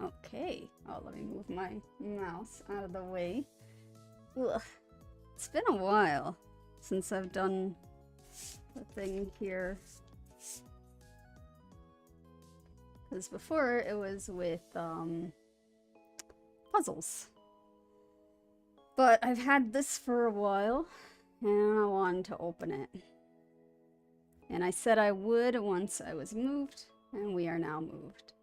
Okay. Oh, let me move my mouse out of the way. Ugh. It's been a while since I've done the thing here. Because before it was with puzzles. But I've had this for a while and I wanted to open it. And I said I would once I was moved, and we are now moved.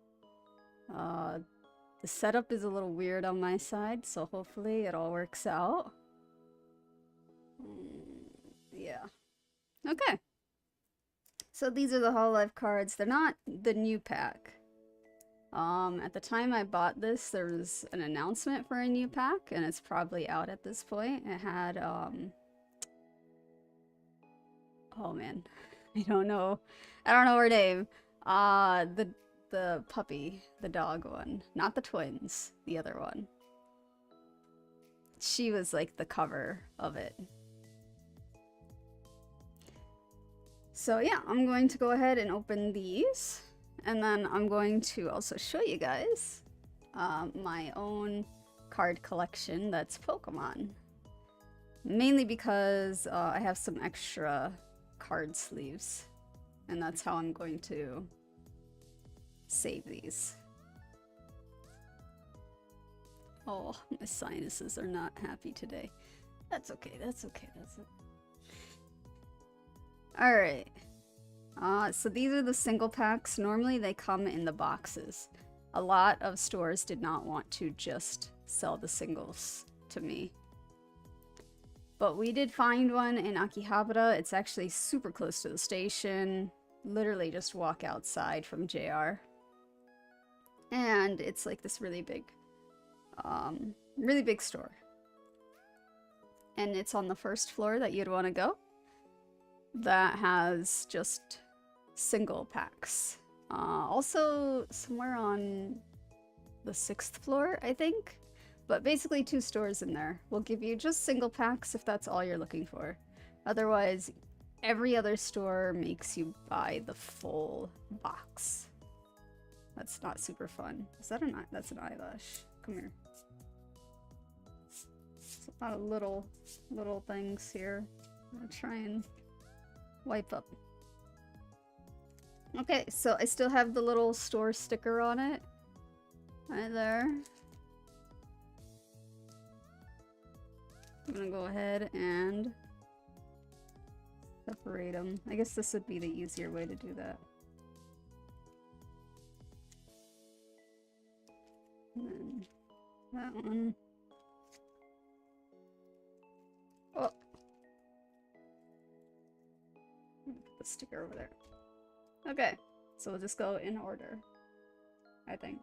The setup is a little weird on my side, so hopefully it all works out. Yeah. Okay. So these are the HoloLive cards. They're not the new pack. At the time I bought this, there was an announcement for a new pack, and it's probably out at this point. It had, oh man, I don't know her name. The puppy, the dog one, not the twins, the other one. She was like the cover of it. So yeah, I'm going to go ahead and open these, and then I'm going to also show you guys my own card collection that's Pokemon. Mainly because I have some extra card sleeves, and that's how I'm going to save these. Oh, my sinuses are not happy today. That's okay, that's okay, that's okay. Alright. So these are the single packs. Normally they come in the boxes. A lot of stores did not want to just sell the singles to me. But we did find one in Akihabara. It's actually super close to the station. Literally just walk outside from JR. And it's like this really big store. And it's on the first floor that you'd want to go. That has just single packs. Also somewhere on the 6th floor, I think. But basically 2 stores in there will give you just single packs if that's all you're looking for. Otherwise, every other store makes you buy the full box. That's not super fun. Is that an eye? That's an eyelash. Come here. It's a lot of little things here. I'm gonna try and wipe up. Okay, so I still have the little store sticker on it. Right there. I'm gonna go ahead and separate them. I guess this would be the easier way to do that. And then that one. Oh. Put the sticker over there. Okay, so we'll just go in order, I think.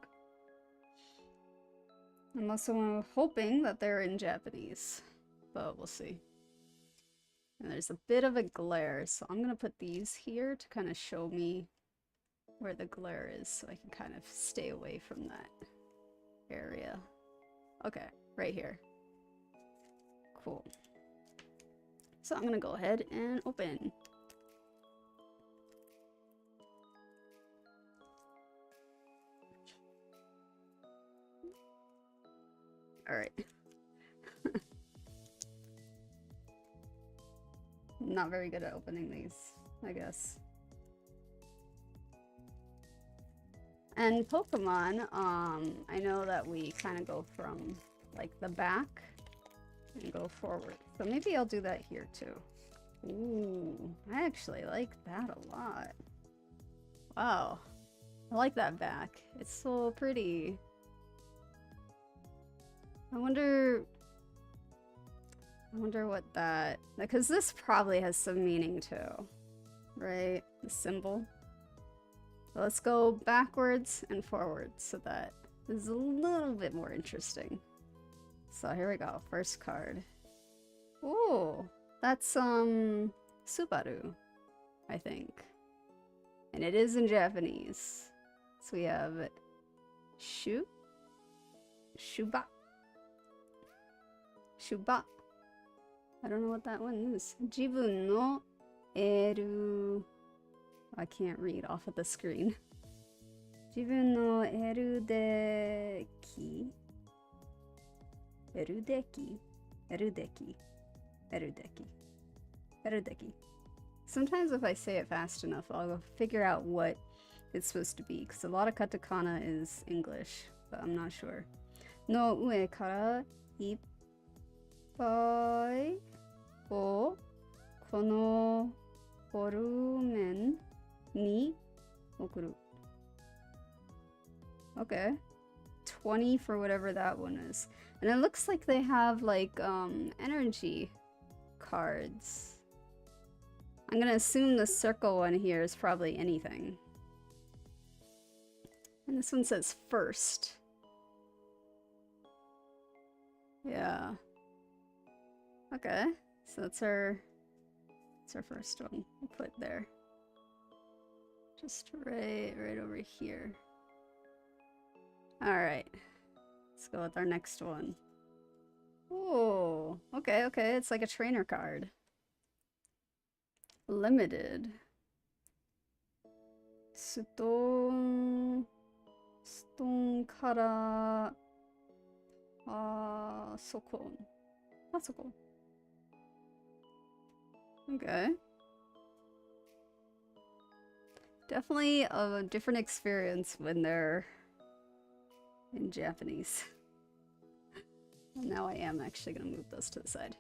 I'm also hoping that they're in Japanese, but we'll see. And there's a bit of a glare, so I'm gonna put these here to kind of show me where the glare is, so I can kind of stay away from that area. Okay, right here. Cool. So I'm gonna go ahead and open. Alright. Not very good at opening these, I guess. And Pokemon, I know that we kind of go from like the back and go forward. So maybe I'll do that here too. Ooh, I actually like that a lot. Wow. I like that back. It's so pretty. I wonder what that... Because this probably has some meaning too, right? The symbol. So let's go backwards and forwards so that this is a little bit more interesting. So here we go. First card. Ooh, that's Subaru, I think. And it is in Japanese. So we have Shuba. I don't know what that one is. Jibun no 𝘿. I can't read off of the screen. 自分の𝘿𝙊 𝘿𝙊. Sometimes if I say it fast enough, I'll figure out what it's supposed to be, because a lot of katakana is English, but I'm not sure. の上からいっぱいをこのボルメンに送る. Okay. 20 for whatever that one is. And it looks like they have like energy cards. I'm gonna assume the circle one here is probably anything. And this one says first. Yeah. Okay. So that's our first one. We'll put there. Just right over here. Alright. Let's go with our next one. Oh, okay, okay. It's like a trainer card. Limited. Stone kara sokon. Sokon. Okay. Definitely a different experience when they're in Japanese. Now I am actually gonna move those to the side.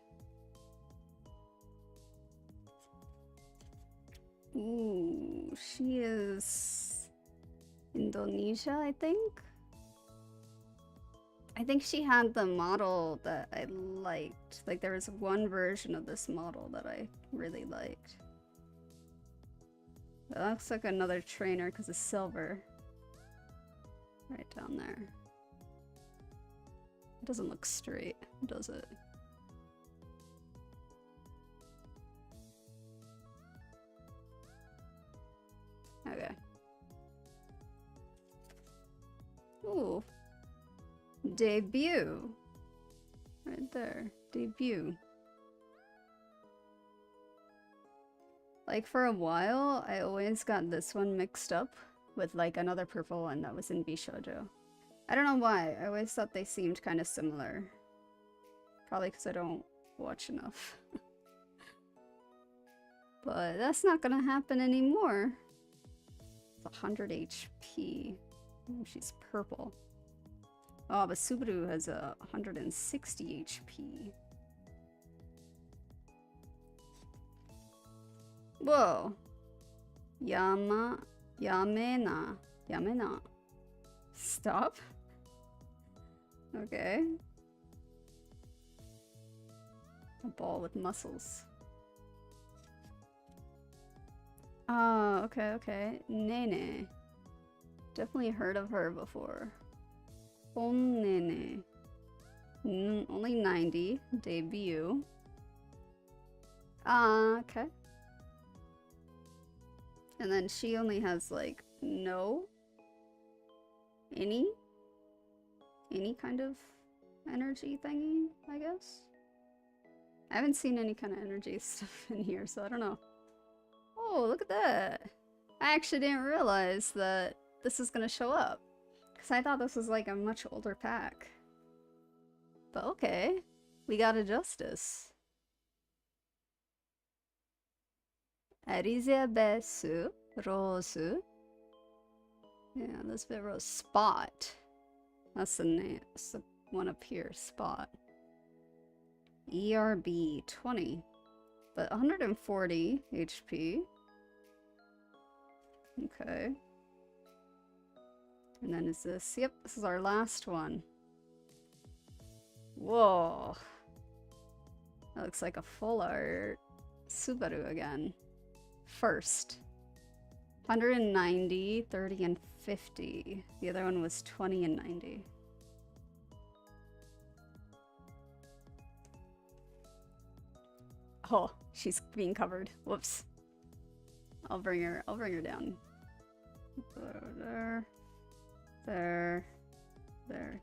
Ooh, she is Indonesia, I think. I think she had the model that I liked. Like there was one version of this model that I really liked. That looks like another trainer because it's silver. Right down there. It doesn't look straight, does it? Okay. Ooh. Debut. Right there. Debut. Like for a while, I always got this one mixed up with like another purple one that was in Bishoujo. I don't know why. I always thought they seemed kind of similar. Probably because I don't watch enough. But that's not gonna happen anymore. It's 100 HP. Oh, she's purple. Oh, but Subaru has a 160 HP. Whoa. Yamena. Stop. Okay. A ball with muscles. Oh, okay, okay. Nene. Definitely heard of her before. Nene. Only 90. Debut. Okay. And then she only has like any kind of energy thingy, I guess. I haven't seen any kind of energy stuff in here, so I don't know. Oh, look at that. I actually didn't realize that this is gonna show up. Because I thought this was like a much older pack. But okay. We got a Justice. 𝘿𝙊 𝙉𝙊. Yeah, Elizabeth Rose. Spot. That's the name. That's the one up here. Spot. ERB 20. But 140 HP. Okay. And then is this? Yep, this is our last one. Whoa. That looks like a full art Subaru again. First. 190, 30, and 50. The other one was 20 and 90. Oh, she's being covered. Whoops. I'll bring her down. There. There.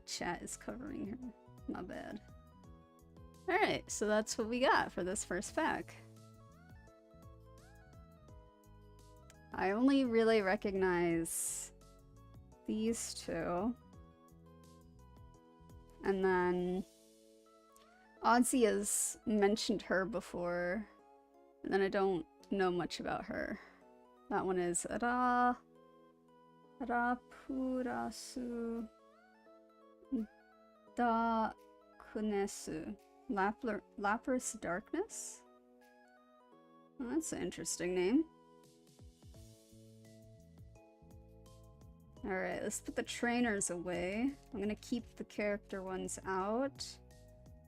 Chat is covering her. Not bad. Alright, so that's what we got for this first pack. I only really recognize these two. And then 𝘿𝙊 has mentioned her before, and then I don't know much about her. That one is 𝘿𝙊 𝙉𝙊, Lapras Darkness? Oh, that's an interesting name. Alright, let's put the trainers away. I'm gonna keep the character ones out.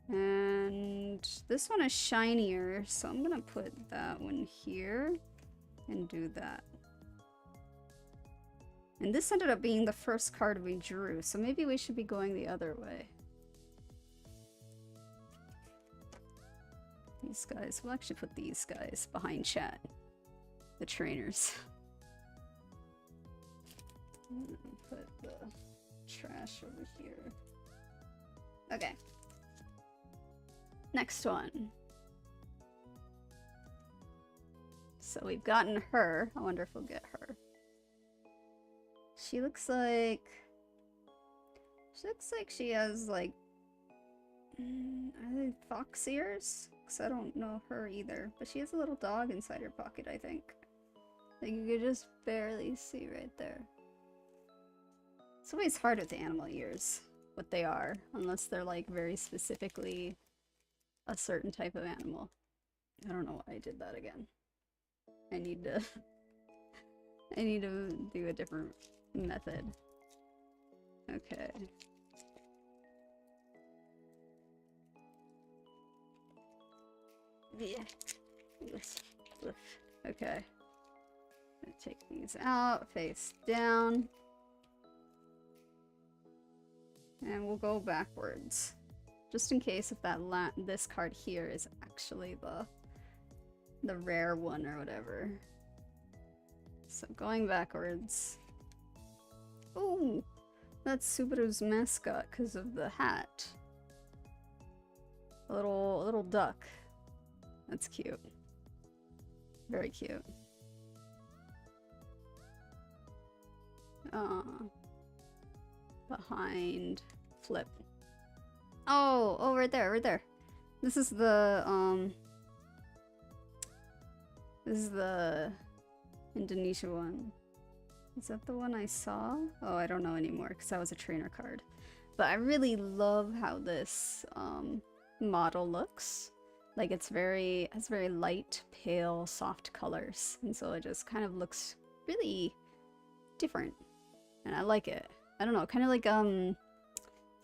And this one is shinier, so I'm gonna put that one here and do that. And this ended up being the first card we drew, so maybe we should be going the other way. These guys, we'll actually put these guys behind chat. The trainers. Put the trash over here. Okay. Next one. So we've gotten her. I wonder if we'll get her. She looks like she has like are they fox ears? Because I don't know her either. But she has a little dog inside her pocket, I think. Like you could just barely see right there. It's always hard with the animal ears, what they are, unless they're like very specifically a certain type of animal. I don't know why I did that again. I need to do a different method. Okay. Yeah. Okay. I'm gonna take these out, face down. And we'll go backwards. Just in case if that this card here is actually the rare one or whatever. So going backwards. Ooh! That's Subaru's mascot because of the hat. A little duck. That's cute. Very cute. Behind flip. Oh, right there, right there. This is the Indonesia one. Is that the one I saw? Oh, I don't know anymore because that was a trainer card. But I really love how this model looks. Like it's has very light, pale, soft colors. And so it just kind of looks really different. And I like it. I don't know, kind of like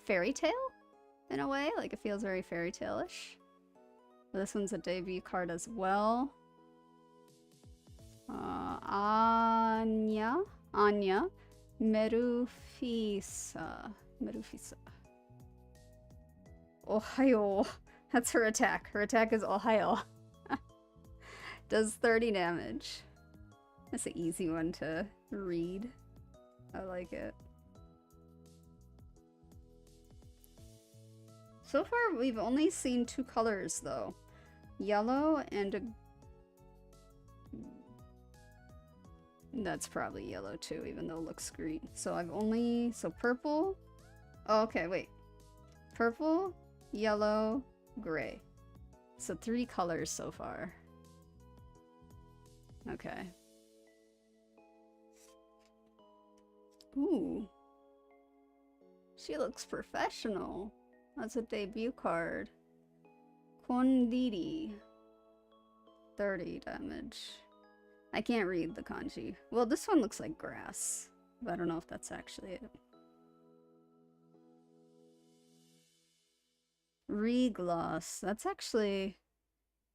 fairy tale in a way. Like it feels very fairy tale-ish. This one's a debut card as well. Anya Merufisa. Ohio. That's her attack. Her attack is Ohio. Does 30 damage. That's an easy one to read. I like it. So far, we've only seen two colors, though. Yellow and a... That's probably yellow, too, even though it looks green. So I've only... So purple... Oh, okay, wait. Purple, yellow, gray. So 3 colors so far. Okay. Ooh. She looks professional. That's a debut card. Kondiri. 30 damage. I can't read the kanji. Well, this one looks like grass. But I don't know if that's actually it. Regloss. That's actually...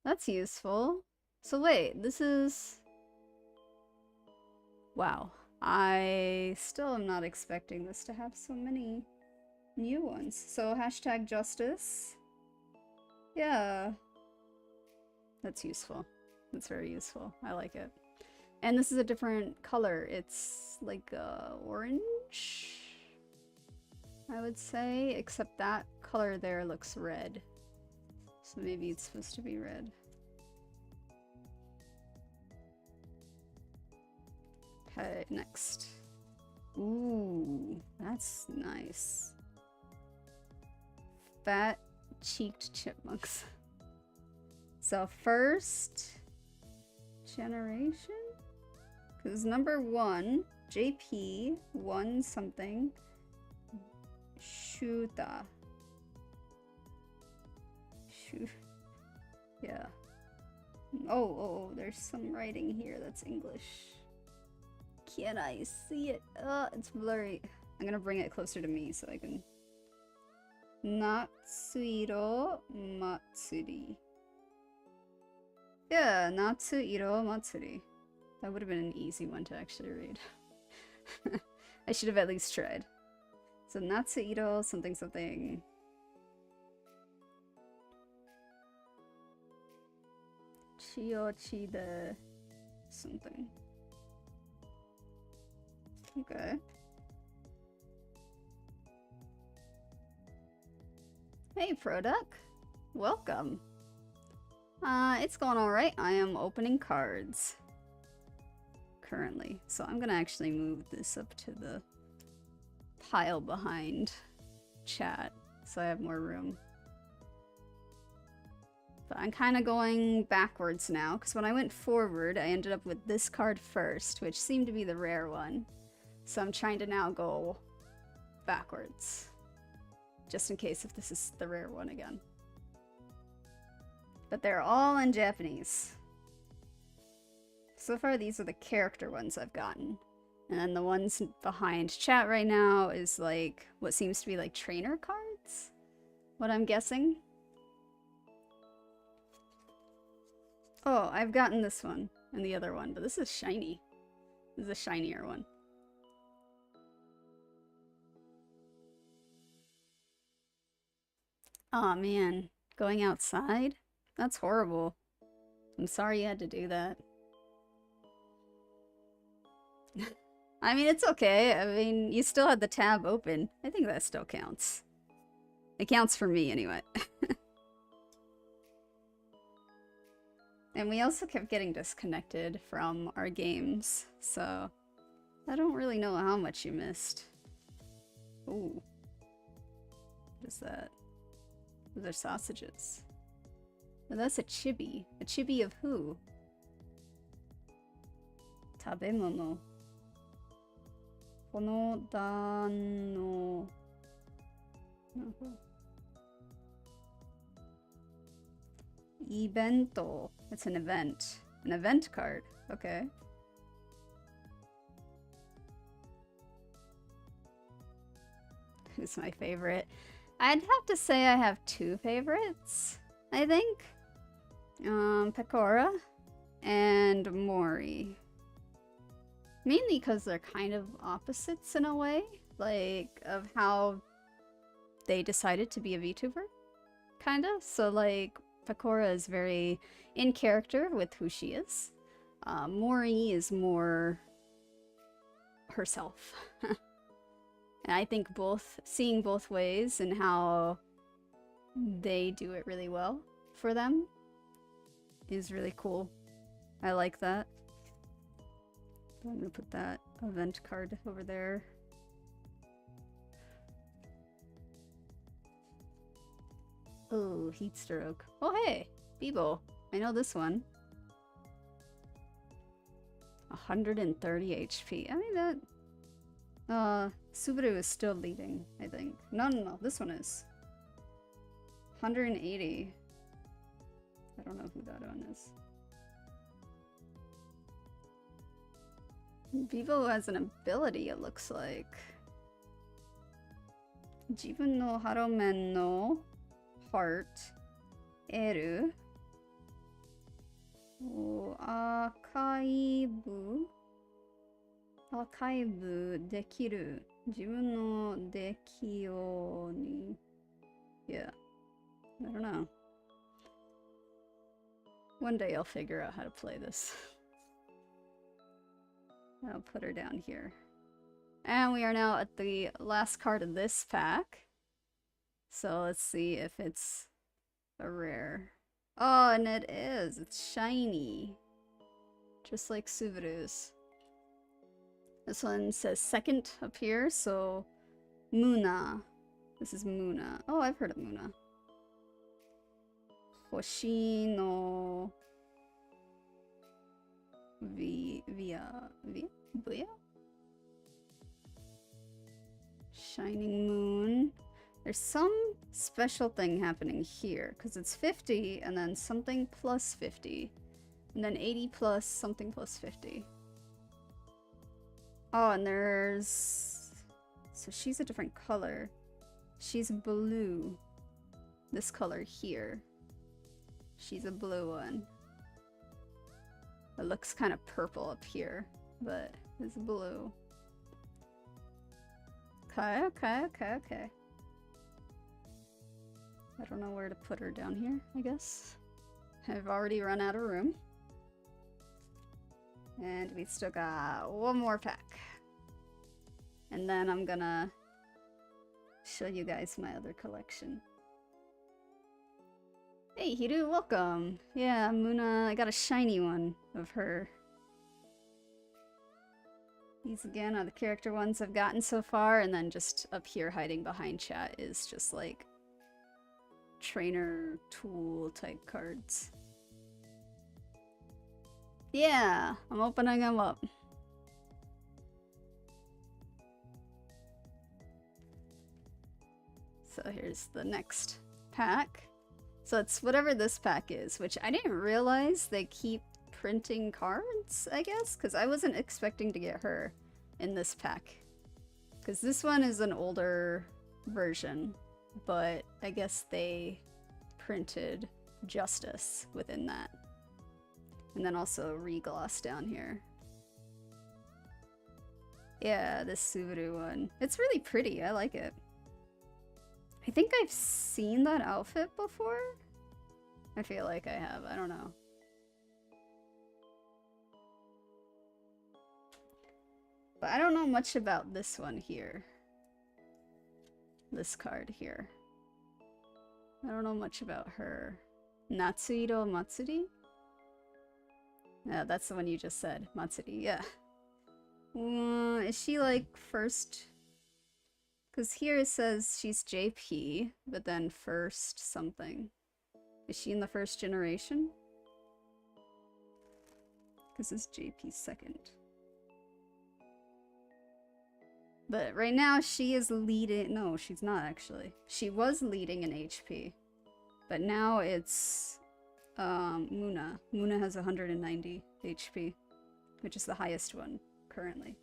That's useful. So wait, this is... Wow. I still am not expecting this to have so many new ones. So hashtag justice. Yeah. That's useful. That's very useful. I like it. And this is a different color. It's like orange, I would say, except that color there looks red. So maybe it's supposed to be red. Okay, next. Ooh, that's nice. Fat-cheeked chipmunks. So first generation? Because number 1, JP, 1 something, Shuta. Yeah. Oh, there's some writing here that's English. Can I see it? It's blurry. I'm gonna bring it closer to me so I can... Natsuiro Matsuri. Yeah, Natsuiro Matsuri. That would have been an easy one to actually read. I should have at least tried. So Natsuiro something something. Chiyochi de something. Okay. Hey, Produck. Welcome. It's going alright. I am opening cards currently. So I'm gonna actually move this up to the pile behind chat so I have more room. But I'm kind of going backwards now, because when I went forward, I ended up with this card first, which seemed to be the rare one. So I'm trying to now go backwards, just in case if this is the rare one again. But they're all in Japanese. So far, these are the character ones I've gotten. And then the ones behind chat right now is like what seems to be like trainer cards? What I'm guessing. Oh, I've gotten this one and the other one, but this is shiny. This is a shinier one. Aw, man. Going outside? That's horrible. I'm sorry you had to do that. I mean, it's okay. I mean, you still had the tab open. I think that still counts. It counts for me, anyway. And we also kept getting disconnected from our games, so I don't really know how much you missed. Ooh. What is that? Those are sausages. Oh, that's a chibi. A chibi of who? Tabemono. Kono dan no... Evento. It's an event. An event card. Okay. Who's my favorite? I'd have to say I have 2 favorites, I think. Pecora and Mori. Mainly because they're kind of opposites in a way. Like, of how they decided to be a VTuber. Kinda. So, like, Pecora is very in character with who she is. Mori is more herself. And I think seeing both ways and how they do it really well for them is really cool. I like that. I'm gonna put that event card over there. Oh, heat stroke. Oh, hey, Bibo. I know this one. 130 HP. I mean, that... Subaru is still leading, I think. No, this one is. 180. I don't know who that one is. Vivo has an ability, it looks like. Jibun no Haromen no heart. Eru. Archive できる自分の出来ように Yeah, I don't know. One day I'll figure out how to play this. I'll put her down here. And we are now at the last card of this pack. So let's see if it's a rare. Oh, and it is. It's shiny. Just like Subaru's. This one says second up here, so Muna. This is Muna. Oh, I've heard of Muna. Hoshi no Buya? Shining Moon. There's some special thing happening here, because it's 50, and then something plus 50. And then 80 plus something plus 50. Oh, and there's... So she's a different color. She's blue. This color here. She's a blue one. It looks kind of purple up here, but it's blue. Okay. I don't know where to put her down here, I guess. I've already run out of room. And we still got one more pack. And then I'm gonna show you guys my other collection. Hey, Hiru, welcome! Yeah, Muna, I got a shiny one of her. These again are the character ones I've gotten so far, and then just up here hiding behind chat is just like trainer tool type cards. Yeah, I'm opening them up. So here's the next pack. So it's whatever this pack is, which I didn't realize they keep printing cards, I guess, because I wasn't expecting to get her in this pack. Because this one is an older version, but I guess they printed Justice within that. And then also regloss down here. Yeah, this Subaru one. It's really pretty, I like it. I think I've seen that outfit before. I feel like I have, I don't know. But I don't know much about this one here. This card here. I don't know much about her. Natsuhiro Matsuri? Yeah, that's the one you just said. Matsuri, yeah. Is she like first? Because here it says she's JP, but then first something. Is she in the first generation? Because it's JP second. But right now she is leading. No, she's not actually. She was leading in HP. But now it's Muna. Muna has 190 HP, which is the highest one currently.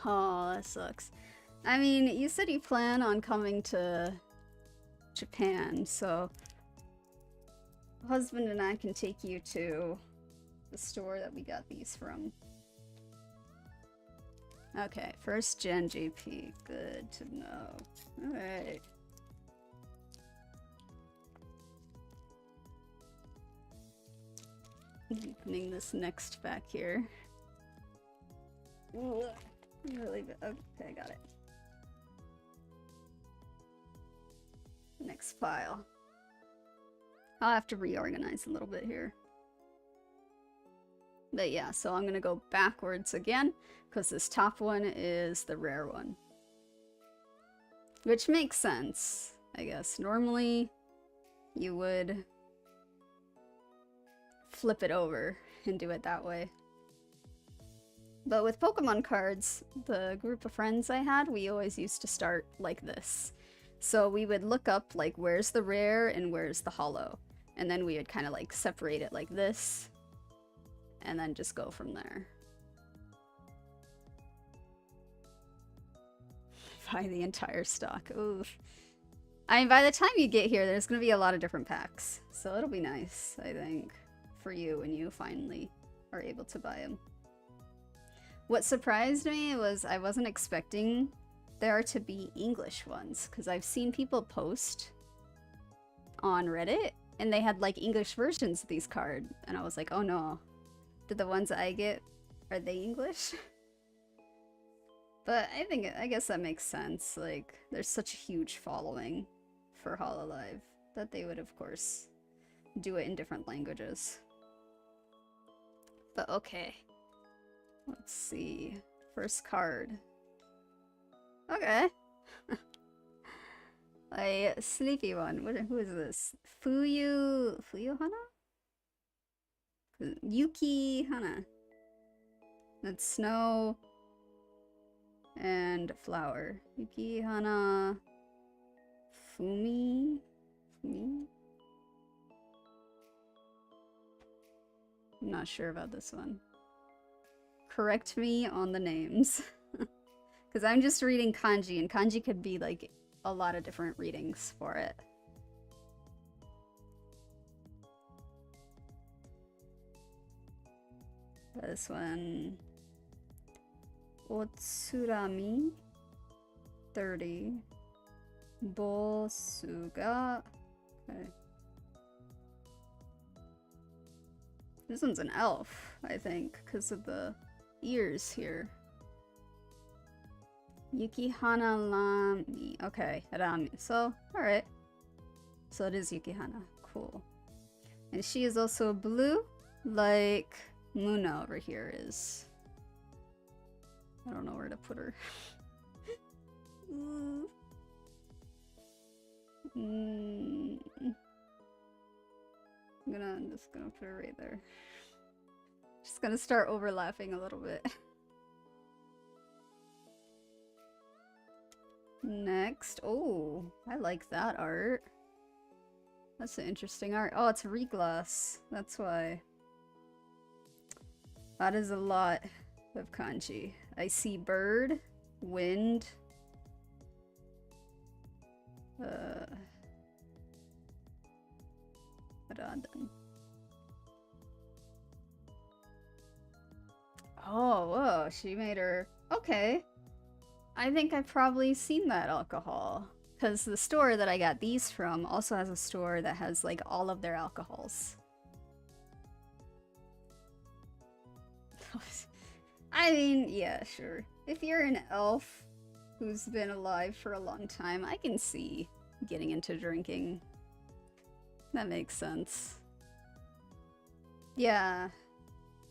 Oh, that sucks. I mean, you said you plan on coming to Japan, so husband and I can take you to the store that we got these from. Okay, first gen JP. Good to know. Alright. Opening this next back here. Ooh, really good. Okay, got it. Next pile. I'll have to reorganize a little bit here. But yeah, so I'm gonna go backwards again, because this top one is the rare one. Which makes sense, I guess. Normally, you would flip it over and do it that way. But with Pokemon cards, the group of friends I had, we always used to start like this. So we would look up, like, where's the rare and where's the holo. And then we would kind of, like, separate it like this. And then just go from there. Buy the entire stock. Oof. I mean, by the time you get here, there's going to be a lot of different packs. So it'll be nice, I think, for you when you finally are able to buy them. What surprised me was I wasn't expecting there to be English ones, because I've seen people post on Reddit and they had like English versions of these cards, and I was like, oh no, did the ones I get, are they English? But I guess that makes sense. Like, there's such a huge following for HoloLive that they would, of course, do it in different languages. But okay. Let's see. First card. Okay. A sleepy one. Who is this? Fuyu Hana? Yuki Hana. That's snow and flower. Yuki Hana Fumi? I'm not sure about this one. Correct me on the names. Because I'm just reading kanji, and kanji could be like a lot of different readings for it. This one. Otsurami 30. Bosuga. Okay. This one's an elf, I think, because of the ears here. Yukihana Lami. Okay, Rami. So, alright. So it is Yukihana. Cool. And she is also blue, like Muna over here is. I don't know where to put her. I'm just gonna put her right there. Just gonna start overlapping a little bit. Next. Oh, I like that art. That's an interesting art. Oh, it's reglass. That's why. That is a lot of kanji. I see bird, wind, Radan. Oh, whoa, she made her... Okay. I think I've probably seen that alcohol. Because the store that I got these from also has a store that has, like, all of their alcohols. I mean, yeah, sure. If you're an elf who's been alive for a long time, I can see getting into drinking. That makes sense. Yeah.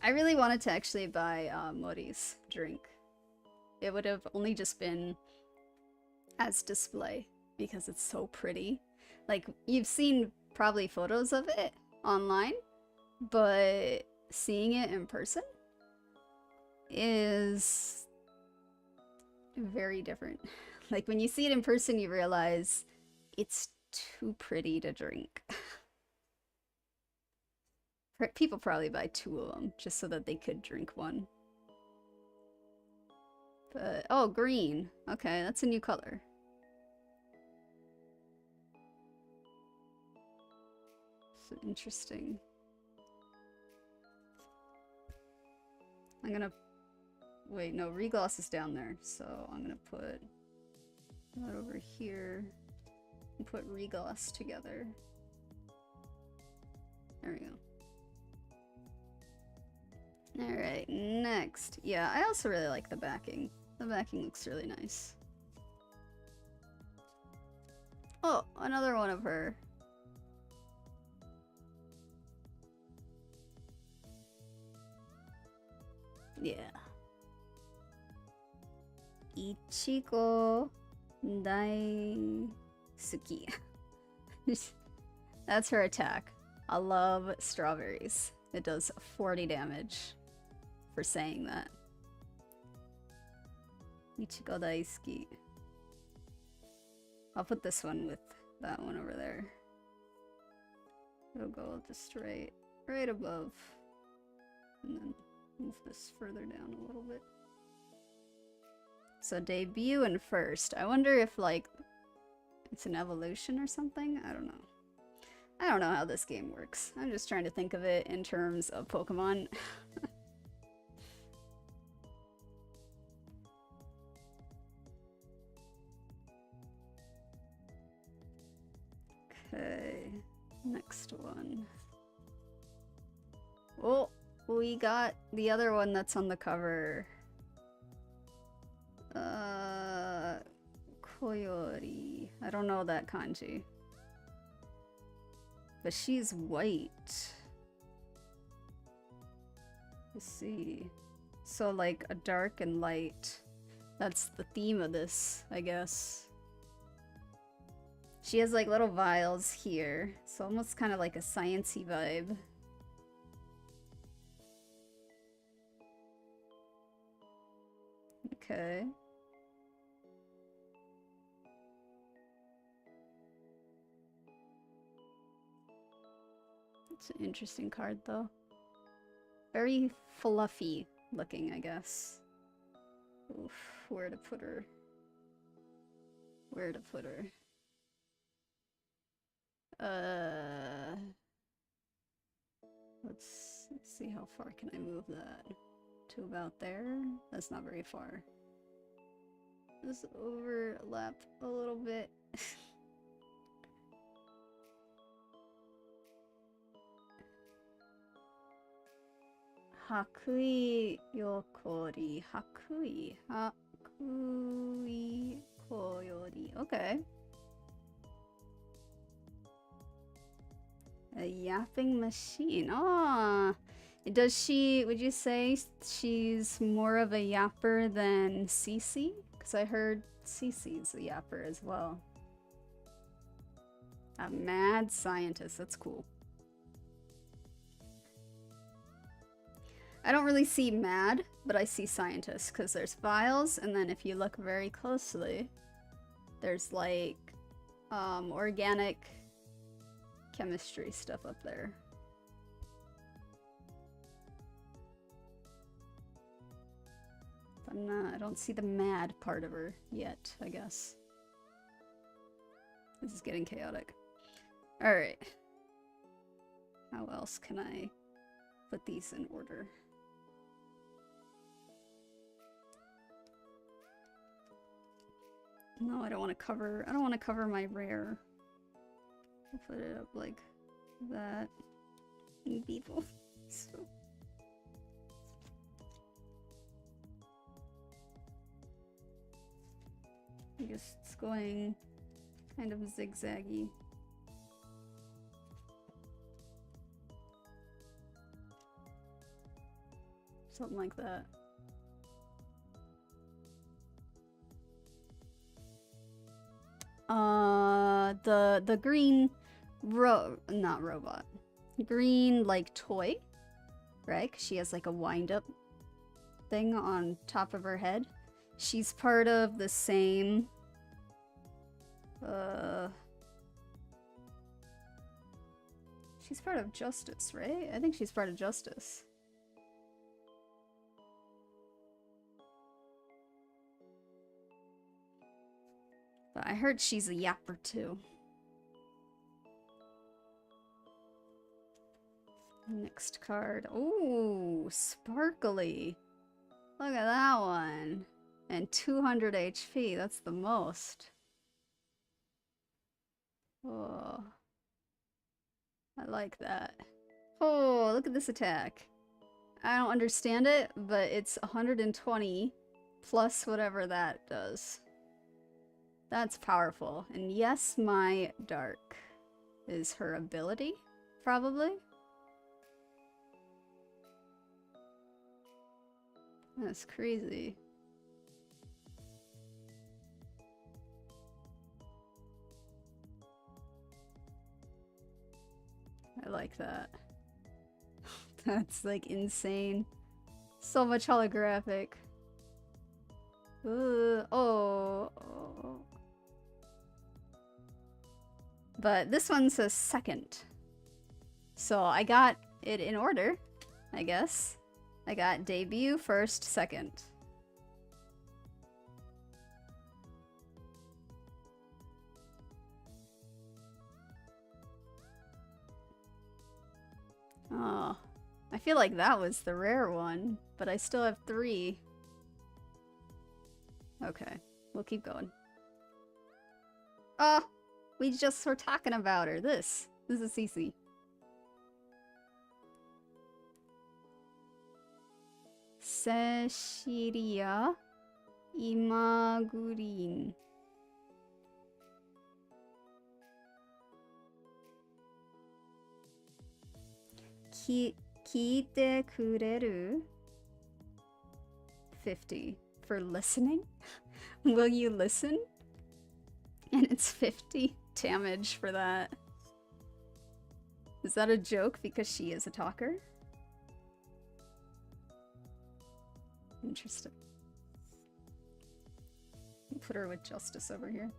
I really wanted to actually buy Mori's drink. It would have only just been as display because it's so pretty. Like, you've seen probably photos of it online, but seeing it in person is very different. Like, when you see it in person, you realize it's too pretty to drink. People probably buy 2 of them just so that they could drink one. But, oh, green. Okay, that's a new color. So interesting. I'm gonna... Wait, no, regloss is down there, so I'm gonna put that over here and put regloss together. There we go. Alright, next. Yeah, I also really like the backing. The backing looks really nice. Oh, another one of her. Yeah. Ichigo Daisuki. That's her attack. I love strawberries. It does 40 damage for saying that. Ichigo Daisuki. I'll put this one with that one over there. It'll go just right above. And then move this further down a little bit. So debut and first. I wonder if, like, it's an evolution or something? I don't know. I don't know how this game works. I'm just trying to think of it in terms of Pokemon. Okay, next one. Oh, we got the other one that's on the cover. Koyori. I don't know that kanji. But she's white. Let's see. So like a dark and light. That's the theme of this, I guess. She has like little vials here. So almost kind of like a science-y vibe. Okay. It's an interesting card, though. Very fluffy looking, I guess. Oof, where to put her? Where to put her? Let's see how far can I move that to about there. That's not very far. Just overlap a little bit. Hakui yokori. Hakui. Hakui koyori. Okay. A yapping machine. Ah. Does she, would you say she's more of a yapper than Cece? Because I heard Cece's a yapper as well. A mad scientist. That's cool. I don't really see mad, but I see scientists because there's vials, and then if you look very closely, there's like organic chemistry stuff up there. I don't see the mad part of her yet, I guess. This is getting chaotic. Alright. How else can I put these in order? No, I don't want to cover my rare. I'll put it up like that. People. So. I'm just going kind of zigzaggy. Something like that. The green not robot. Green like toy, right? 'Cause she has like a wind-up thing on top of her head. She's part of the same she's part of Justice, right? I think she's part of Justice. But I heard she's a yapper too. Next card. Ooh, sparkly. Look at that one. And 200 HP. That's the most. Oh. I like that. Oh, look at this attack. I don't understand it, but it's 120 plus whatever that does. That's powerful. And yes, my dark is her ability, probably. That's crazy. I like that. That's like insane. So much holographic. Oh. But this one says second. So I got it in order, I guess. I got debut, first, second. Oh, I feel like that was the rare one, but I still have 3. Okay, we'll keep going. Oh, we just were talking about her. This is Cece. 𝘿𝙊 𝙉𝙊. Kiite kureru 50 for listening. Will you listen? And it's 50 damage for that. Is that a joke because she is a talker? Interesting. Put her with Justice over here.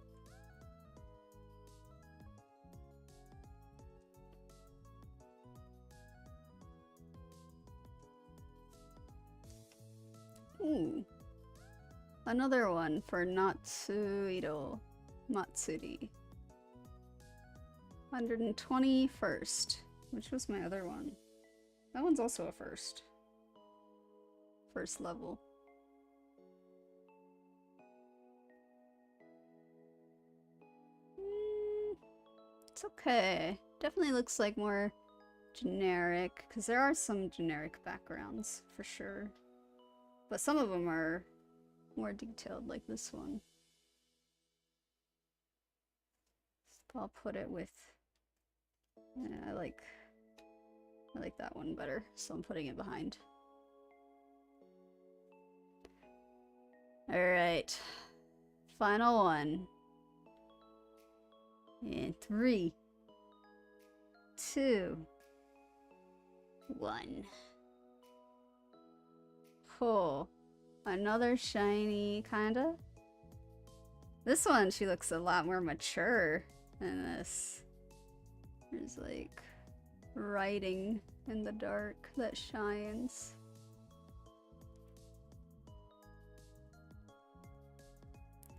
Ooh. Another one for Natsuiro Matsuri. 121st. Which was my other one? That one's also a first. First level. It's okay. Definitely looks like more generic, because there are some generic backgrounds for sure. But some of them are more detailed, like this one. So I'll put it with... I like that one better, so I'm putting it behind. Alright. Final one. In 3, 2, 1. Oh, another shiny, kinda. This one, she looks a lot more mature than this. There's like writing in the dark that shines.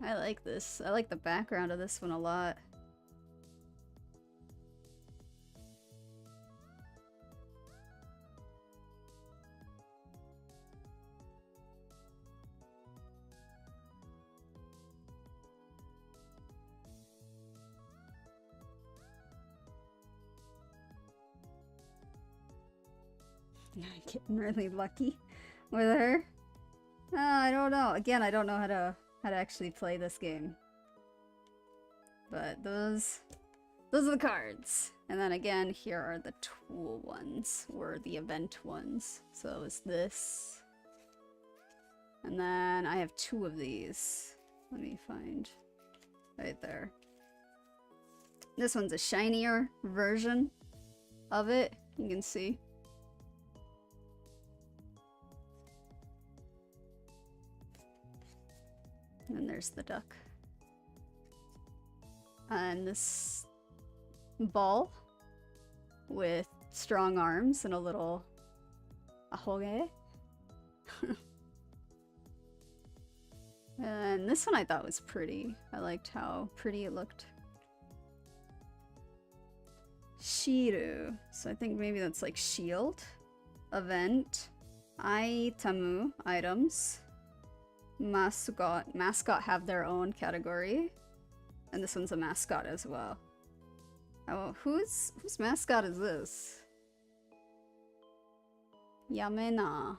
I like this. I like the background of this one a lot. I'm getting really lucky with her. I don't know. Again, I don't know how to actually play this game. But those are the cards. And then again, here are the tool ones, or the event ones. So it's this. And then I have 2 of these. Let me find right there. This one's a shinier version of it, you can see. And then there's the duck. And this ball with strong arms and a little 𝘿𝙊. And this one I thought was pretty. I liked how pretty it looked. Shiru. So I think maybe that's like shield. Event. Aitamu. Items. Mascot. Mascot have their own category. And this one's a mascot as well. Oh, whose mascot is this? Yamena.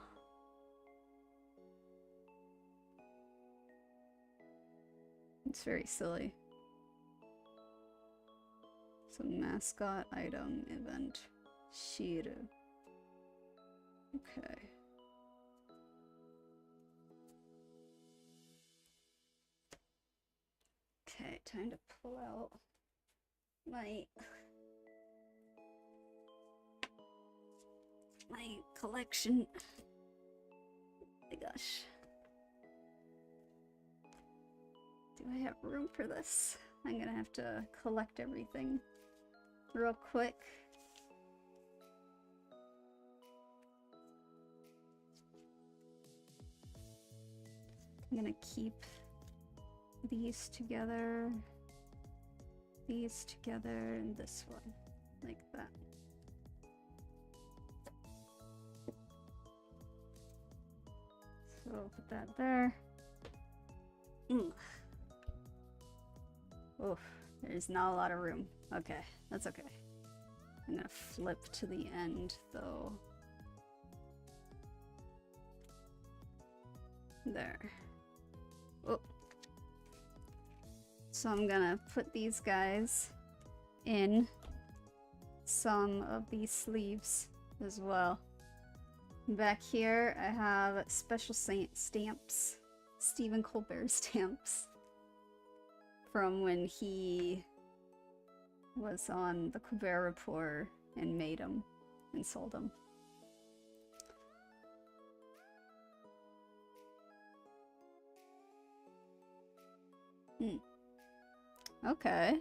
It's very silly. So mascot item event. Shiru. Okay. Okay, time to pull out my collection. Oh my gosh. Do I have room for this? I'm gonna have to collect everything real quick. I'm gonna keep these together, and this one, like that. So I'll put that there. Oh, there's not a lot of room. Okay, that's okay. I'm gonna flip to the end though. There. Oh. So I'm gonna put these guys in some of these sleeves as well. Back here, I have special stamps. Stephen Colbert stamps. From when he was on the Colbert Report and made them and sold them. Okay.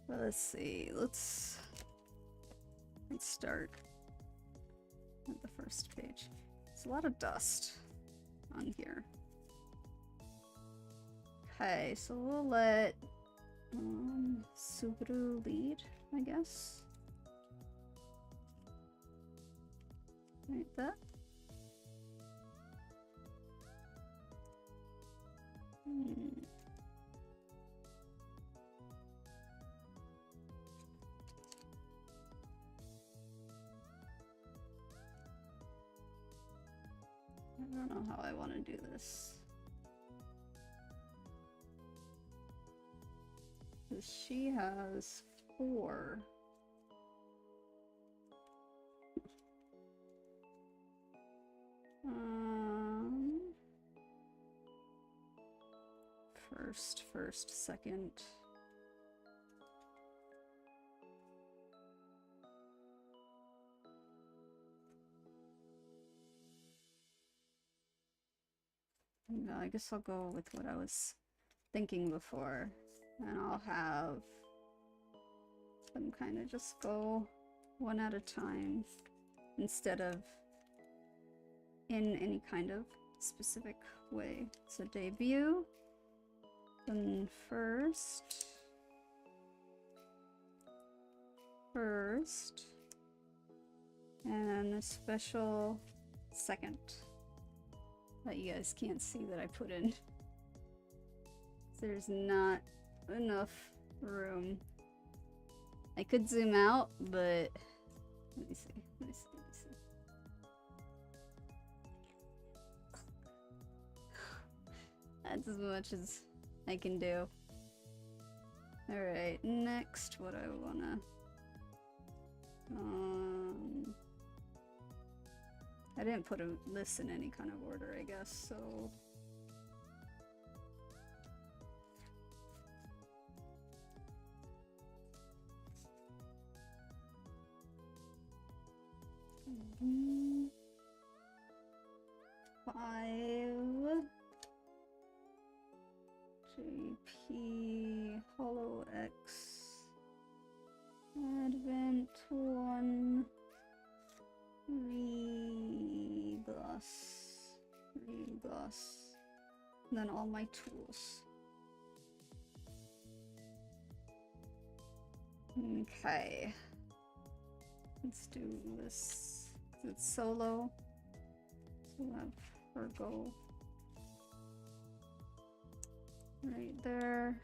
Well, let's see. Let's start at the first page. There's a lot of dust on here. Okay, so we'll let 𝘿𝙊 lead, I guess. Like that. I don't know how I want to do this. She has 4. First, second. No, I guess I'll go with what I was thinking before, and I'll have them kind of just go one at a time instead of in any kind of specific way. So debut, then first, and a special second that you guys can't see that I put in. There's not enough room. I could zoom out, but let me see. That's as much as I can do. Alright, next, what I wanna... I didn't put this in any kind of order, I guess, so... Five... JP... HoloX... Advent 1... Rebloss, and then all my tools. Okay, let's do this. It's solo, so we'll have her go right there,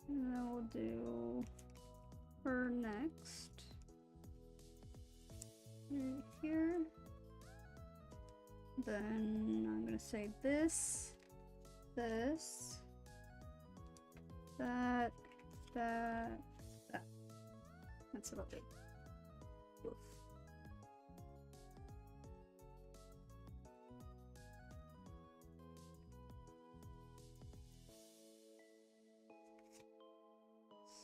and then we'll do her next. Right here. Then I'm gonna say this, that. That's about it. Oof.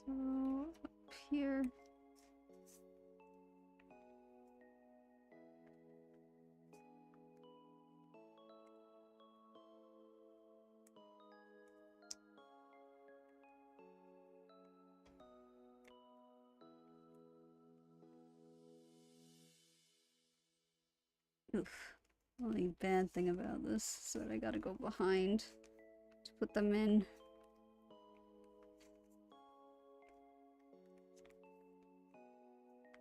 So up here. Oof. Only bad thing about this is that I gotta go behind to put them in.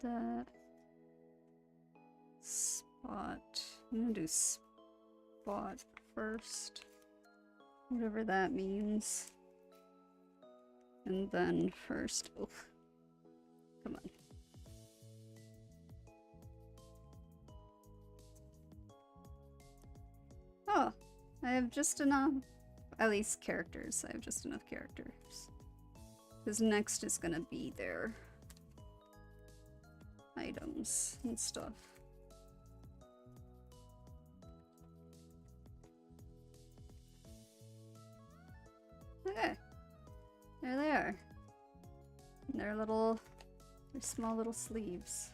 That spot. I'm gonna do spot first. Whatever that means. And then first. Oof. Come on. Oh, I have just enough, at least characters. I have just enough characters. Because next is gonna be their items and stuff. Okay. There they are. And their small little sleeves.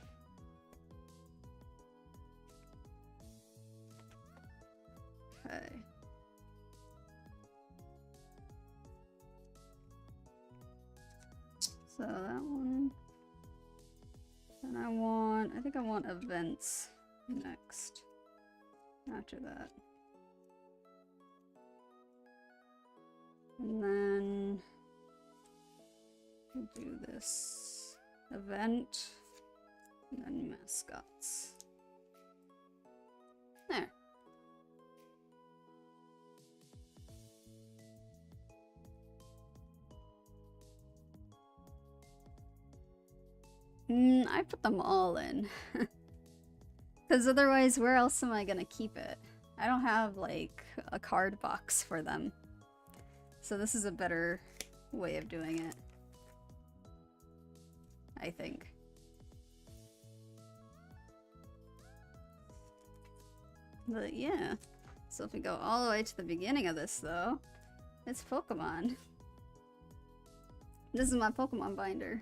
Okay. So that one. And I think I want events next. After that. And then we'll do this event and then mascots. There. I put them all in. Because otherwise, where else am I gonna keep it? I don't have, like, a card box for them. So this is a better way of doing it. I think. But yeah. So if we go all the way to the beginning of this, though, it's Pokemon. This is my Pokemon binder.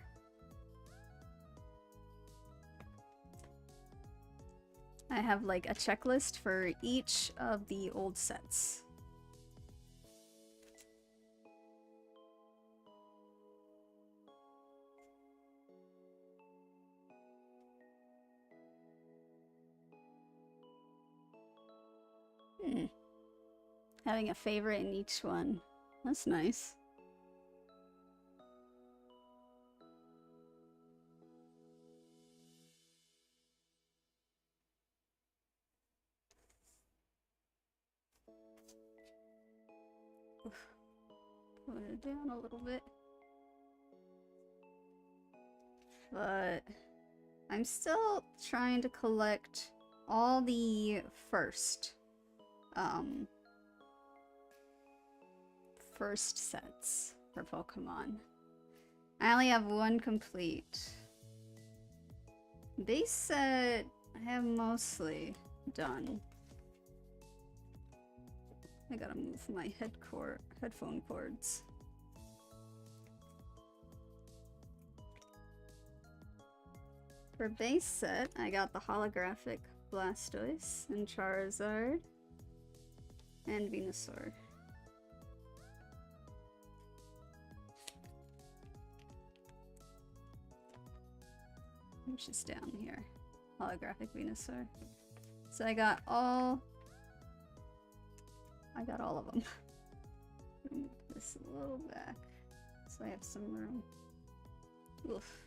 I have like a checklist for each of the old sets. Having a favorite in each one. That's nice. Put it down a little bit. But I'm still trying to collect all the first sets for Pokemon. I only have one complete. Base set I have mostly done. I gotta move my headphone cords. For base set, I got the holographic Blastoise and Charizard and Venusaur. Which is down here. Holographic Venusaur. So I got all of them. Move this a little back so I have some room. Oof.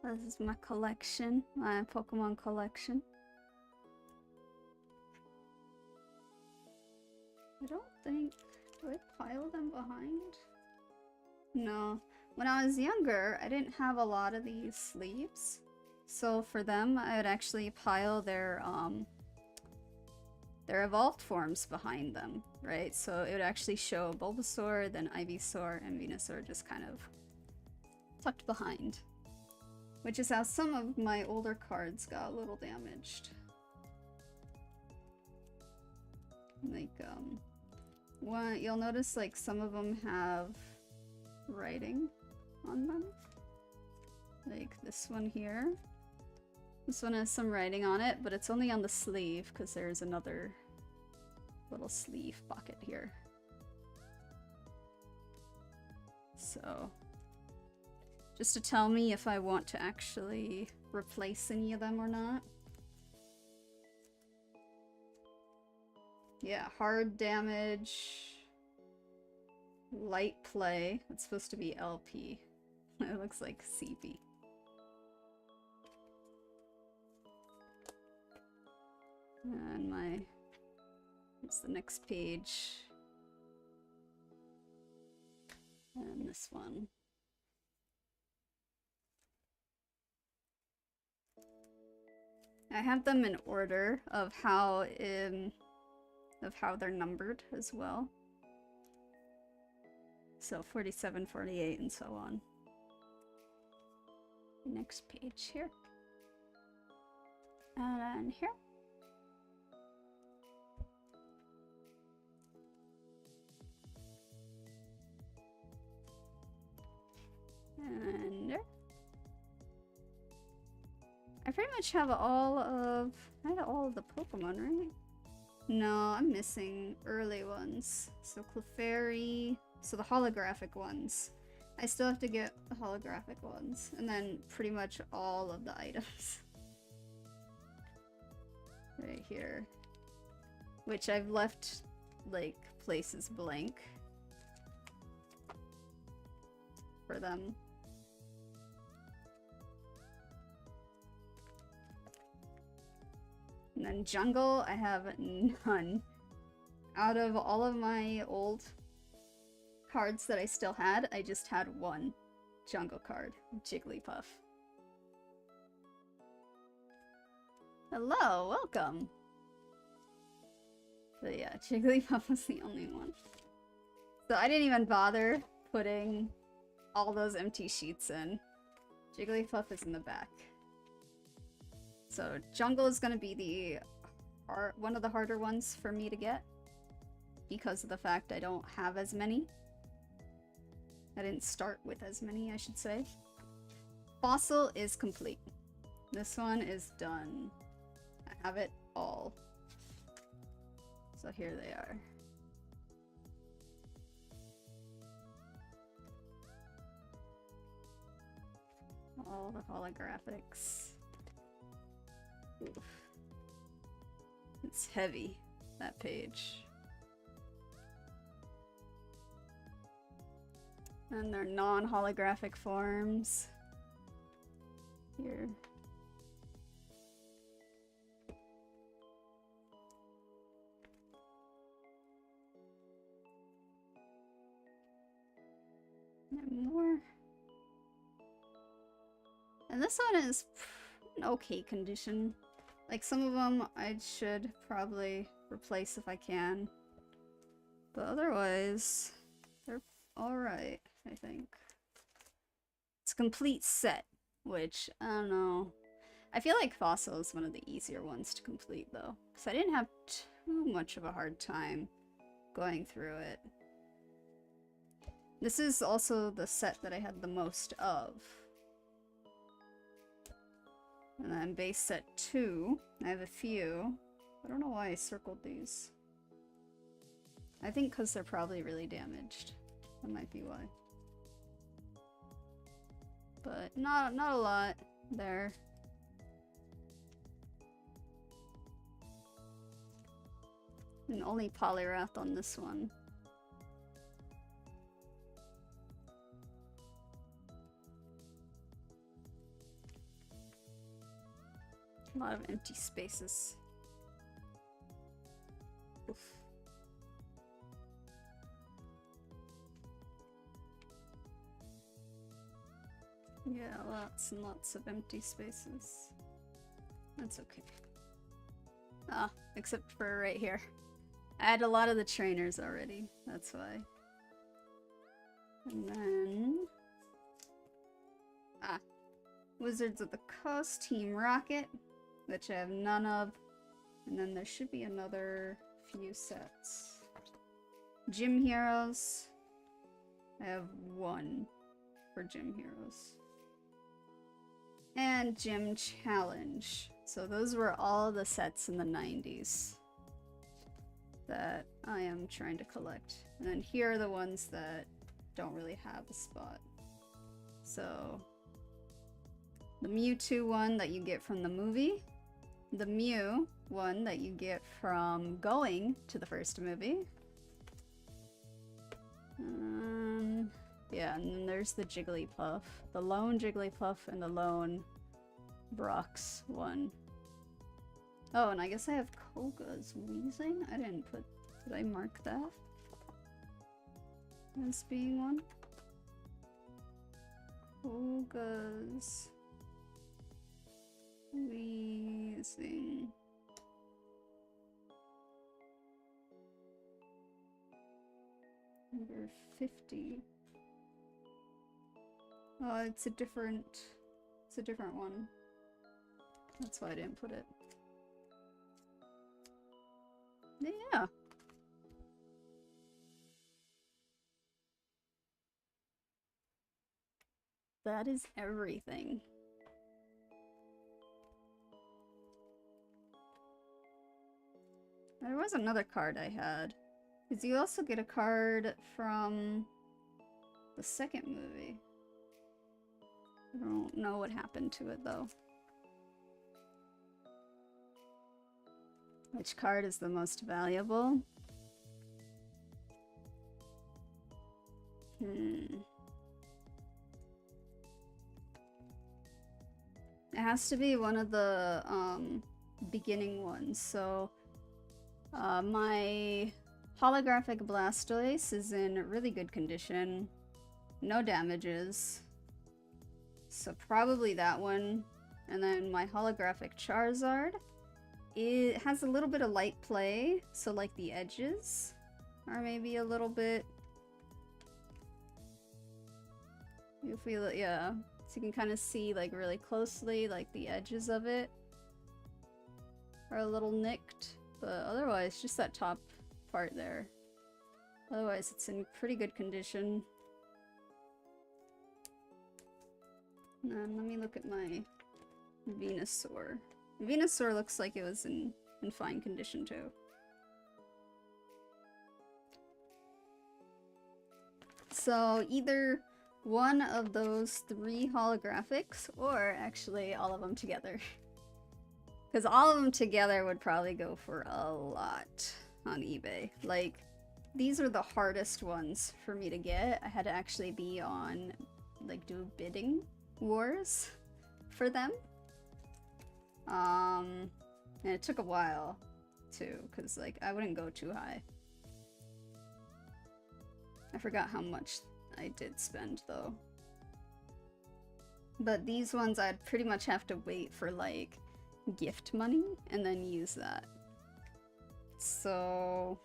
This is my collection, my Pokemon collection. I don't think... Do I pile them behind? No. When I was younger, I didn't have a lot of these sleeves. So for them, I would actually pile their evolved forms behind them, right? So it would actually show Bulbasaur, then Ivysaur, and Venusaur just kind of tucked behind. Which is how some of my older cards got a little damaged. Like, you'll notice like some of them have writing on them. Like this one here. This one has some writing on it, but it's only on the sleeve because there's another little sleeve pocket here. So, just to tell me if I want to actually replace any of them or not. Yeah, hard damage, light play. It's supposed to be LP. It looks like CP. And it's the next page. And this one. I have them in order of how they're numbered as well. So 47, 48, and so on. Next page here. And then here. And there. I pretty much have all of... I had all of the Pokemon, right? No, I'm missing early ones. So Clefairy... So the holographic ones. I still have to get the holographic ones. And then pretty much all of the items. Right here. Which I've left, like, places blank. For them. And then jungle, I have none. Out of all of my old cards that I still had, I just had one jungle card, Jigglypuff. Hello, welcome! But yeah, Jigglypuff was the only one. So I didn't even bother putting all those empty sheets in. Jigglypuff is in the back. So jungle is going to be the one of the harder ones for me to get because of the fact I don't have as many. I didn't start with as many, I should say. Fossil is complete. This one is done. I have it all. So here they are. All the holographics. Oof. It's heavy, that page. And they're non-holographic forms. Here. And more. And this one is in okay condition. Like, some of them I should probably replace if I can. But otherwise, they're alright, I think. It's a complete set, which, I don't know. I feel like Fossil is one of the easier ones to complete, though. Because I didn't have too much of a hard time going through it. This is also the set that I had the most of. And then base set 2, I have a few. I don't know why I circled these. I think because they're probably really damaged. That might be why. But not a lot there. And only Poliwrath on this one. A lot of empty spaces. Oof. Yeah, lots and lots of empty spaces. That's okay. Ah, except for right here. I had a lot of the trainers already, that's why. And then... Ah. Wizards of the Coast, Team Rocket, which I have none of. And then there should be another few sets. Gym Heroes. I have one for Gym Heroes. And Gym Challenge. So those were all the sets in the 90s that I am trying to collect. And then here are the ones that don't really have a spot. So the Mewtwo one that you get from the movie. The Mew one that you get from going to the first movie. Yeah, and then there's the Jigglypuff. The lone Jigglypuff and the lone Brox one. Oh, and I guess I have Koga's Wheezing? I didn't put... Did I mark that as being one? Koga's Wheezing. Number 50. Oh, it's a different one. That's why I didn't put it. Yeah. That is everything. There was another card I had. Because you also get a card from the second movie. I don't know what happened to it though. Which card is the most valuable? It has to be one of the beginning ones. So my holographic Blastoise is in really good condition. No damages. So probably that one. And then my holographic Charizard, it has a little bit of light play, so like the edges are maybe a little bit... You feel it, yeah. So you can kind of see like really closely, like the edges of it are a little nicked, but otherwise just that top part there. Otherwise it's in pretty good condition. And let me look at my Venusaur. Venusaur looks like it was in fine condition too. So either one of those 3 holographics, or actually all of them together. Because all of them together would probably go for a lot on eBay. Like, these are the hardest ones for me to get. I had to actually be on, like, do bidding wars for them. And it took a while too, because like I wouldn't go too high. I forgot how much I did spend though. But these ones I'd pretty much have to wait for like gift money and then use that. So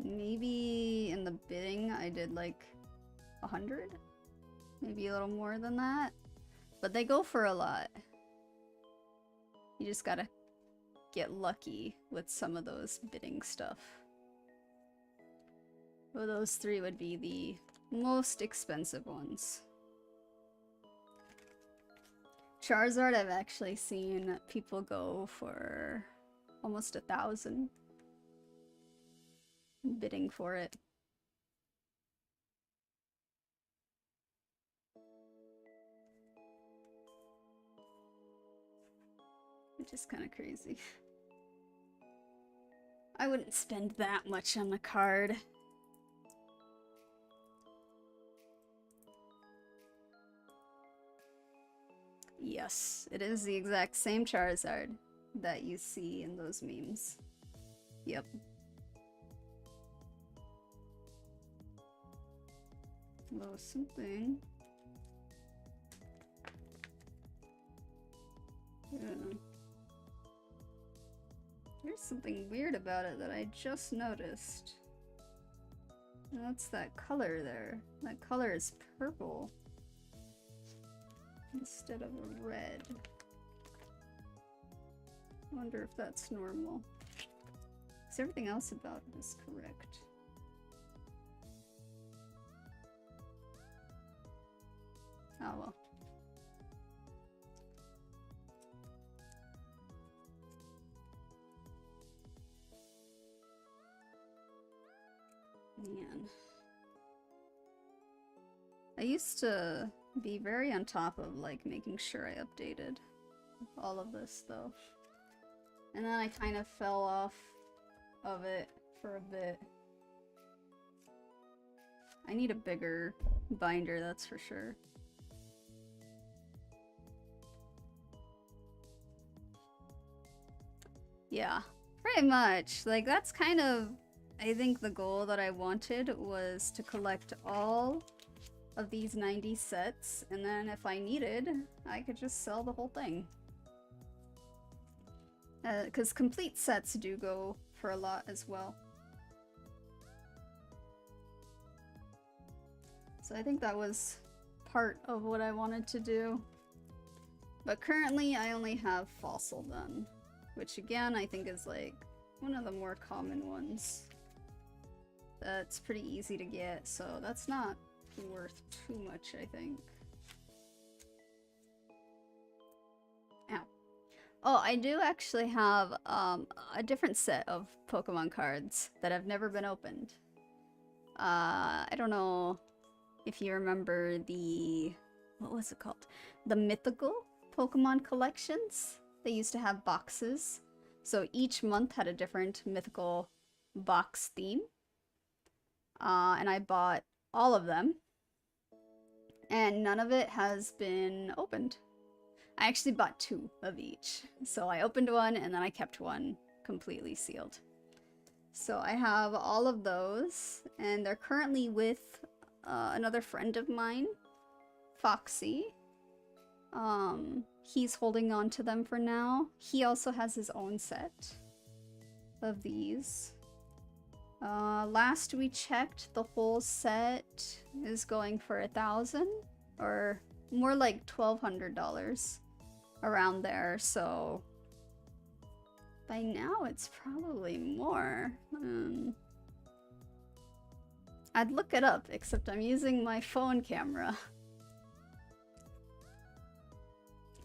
maybe in the bidding I did like 100? Maybe a little more than that. But they go for a lot. You just gotta get lucky with some of those bidding stuff. Well, those 3 would be the most expensive ones. Charizard, I've actually seen people go for almost 1,000 bidding for it. Which is kind of crazy. I wouldn't spend that much on a card. Yes, it is the exact same Charizard that you see in those memes. Yep. Well, something. Yeah. There's something weird about it that I just noticed. That's that color there. That color is purple instead of a red. I wonder if that's normal. Because everything else about it is correct. Oh well. Man. I used to be very on top of like making sure I updated all of this though. And then I kind of fell off of it for a bit. I need a bigger binder, that's for sure. Yeah, pretty much. Like that's kind of, I think the goal that I wanted was to collect all of these 90 sets, and then if I needed, I could just sell the whole thing. Because complete sets do go for a lot as well. So I think that was part of what I wanted to do. But currently I only have fossil done, which again I think is like one of the more common ones. That's pretty easy to get, so that's not worth too much, I think. Ow. Oh, I do actually have a different set of Pokemon cards that have never been opened. I don't know if you remember the... what was it called? The mythical Pokemon collections? They used to have boxes. So each month had a different mythical box theme. And I bought all of them. And none of it has been opened. I actually bought 2 of each. So I opened one and then I kept one completely sealed. So I have all of those, and they're currently with another friend of mine, Foxy. He's holding on to them for now. He also has his own set of these. Last we checked, the whole set is going for $1,000, or more like $1,200, around there, so by now it's probably more. I'd look it up, except I'm using my phone camera.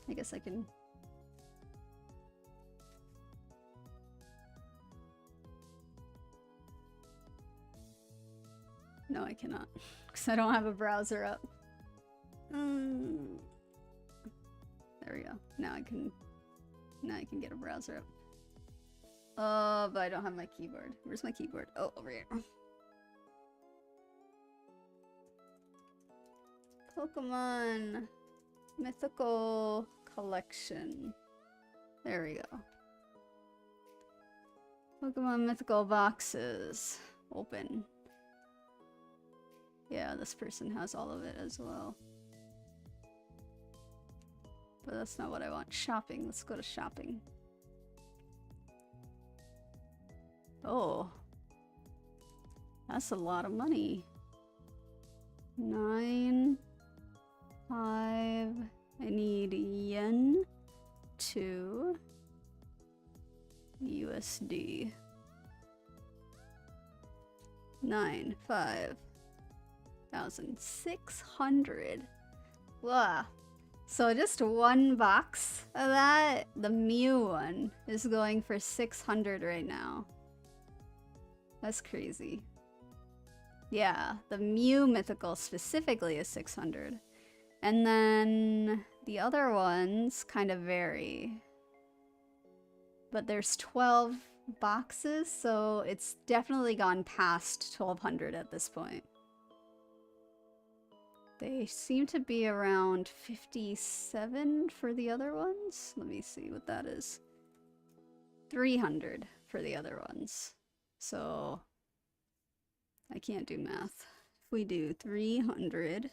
I guess I can... No, I cannot, because I don't have a browser up. There we go. Now I can get a browser up. But I don't have my keyboard. Where's my keyboard? Oh, over here. Pokemon Mythical Collection. There we go. Pokemon Mythical Boxes. Open. Yeah, this person has all of it as well. But that's not what I want. Shopping. Let's go to shopping. Oh. That's a lot of money. 9, 5. I need yen. 2. USD. 9, 5,600. Wow. So just one box of that, the Mew one, is going for 600 right now. That's crazy. Yeah, the Mew mythical specifically is 600. And then the other ones kind of vary. But there's 12 boxes, so it's definitely gone past 1200 at this point. They seem to be around 57 for the other ones. Let me see what that is. 300 for the other ones. So I can't do math. If we do 300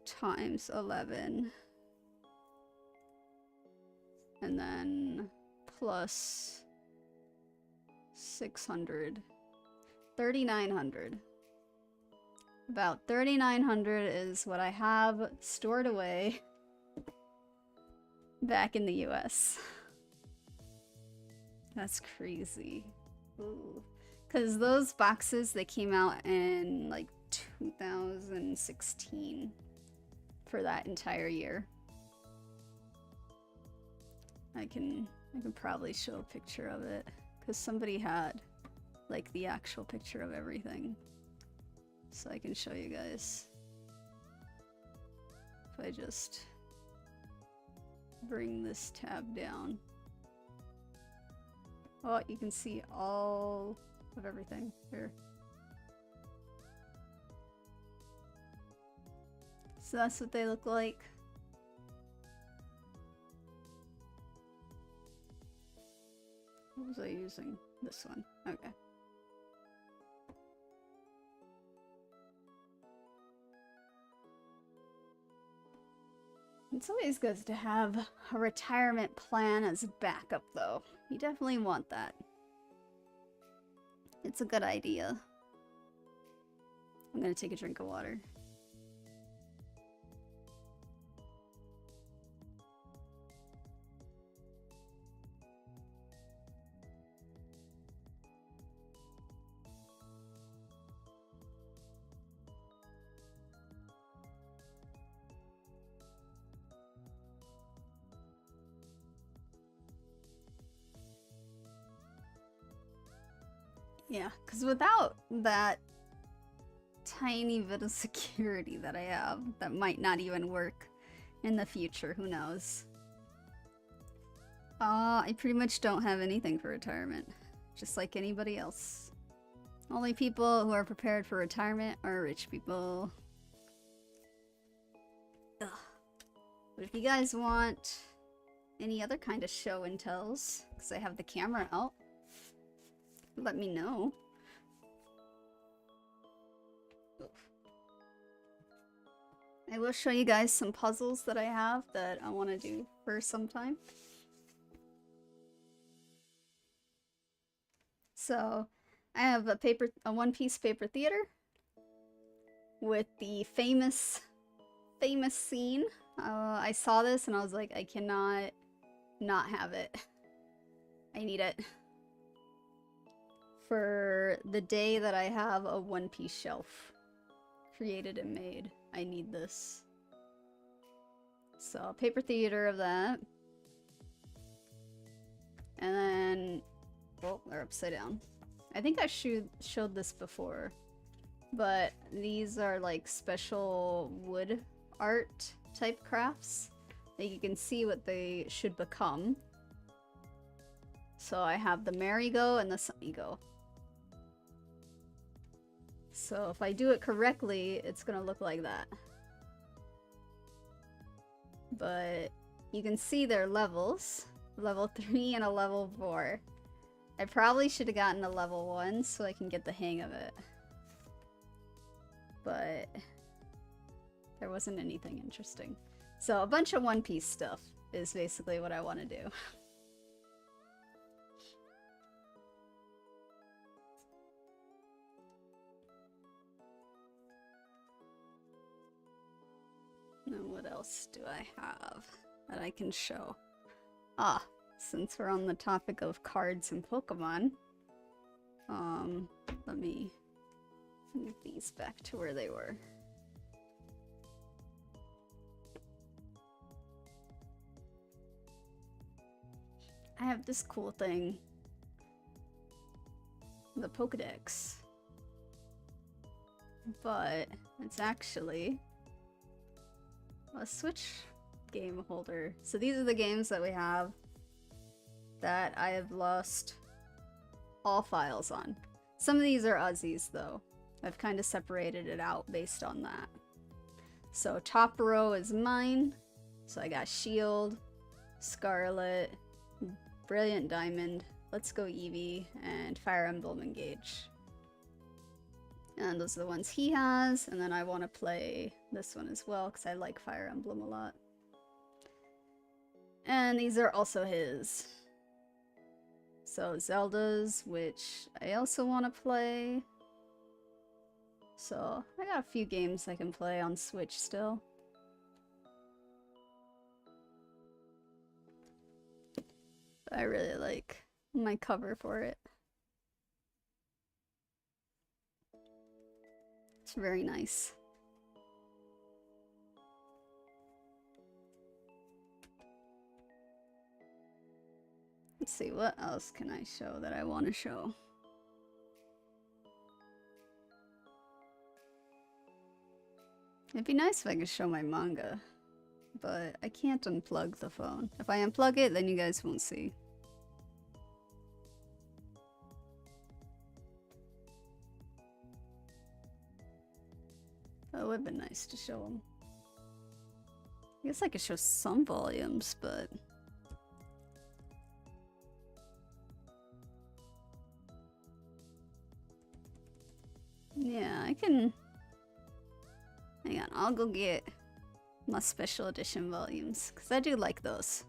times 11 and then plus 600, 3,900. About 3,900 is what I have stored away back in the US. That's crazy. Ooh. Because those boxes, they came out in like 2016 for that entire year. I can probably show a picture of it because somebody had like the actual picture of everything. So I can show you guys. If I just bring this tab down. Oh, you can see all of everything here. So that's what they look like. What was I using? This one. Okay. It's always good to have a retirement plan as a backup, though. You definitely want that. It's a good idea. I'm gonna take a drink of water. Yeah, because without that tiny bit of security that I have, that might not even work in the future, who knows. I pretty much don't have anything for retirement, just like anybody else. Only people who are prepared for retirement are rich people. Ugh. But if you guys want any other kind of show and tells, because I have the camera out, let me know. I will show you guys some puzzles that I have that I want to do for some time. So I have a one-piece paper theater with the famous scene. I saw this and I was like, I cannot not have it. I need it. For the day that I have a one-piece shelf created and made, I need this. So, paper theater of that. And then, oh, they're upside down. I think I showed this before, but these are like special wood art type crafts that you can see what they should become. So I have the merry-go and the sunny-go. So if I do it correctly, it's gonna look like that. But you can see their levels. Level 3 and a level 4. I probably should have gotten a level 1 so I can get the hang of it. But there wasn't anything interesting. So a bunch of One Piece stuff is basically what I want to do. Now what else do I have that I can show? Ah, since we're on the topic of cards and Pokemon, let me move these back to where they were. I have this cool thing, the Pokedex, but it's actually a Switch game holder. So these are the games that we have that I have lost all files on. Some of these are Uzzies though. I've kind of separated it out based on that. So top row is mine. So I got Shield, Scarlet, Brilliant Diamond, Let's Go Eevee, and Fire Emblem Engage. And those are the ones he has, and then I want to play this one as well because I like Fire Emblem a lot. And these are also his. So Zelda's, which I also want to play. So I got a few games I can play on Switch still. I really like my cover for it. It's very nice. Let's see, what else can I show that I want to show? It'd be nice if I could show my manga, but I can't unplug the phone. If I unplug it, then you guys won't see. That would have been nice to show them. I guess I could show some volumes, but... yeah, I can... hang on, I'll go get my special edition volumes, because I do like those.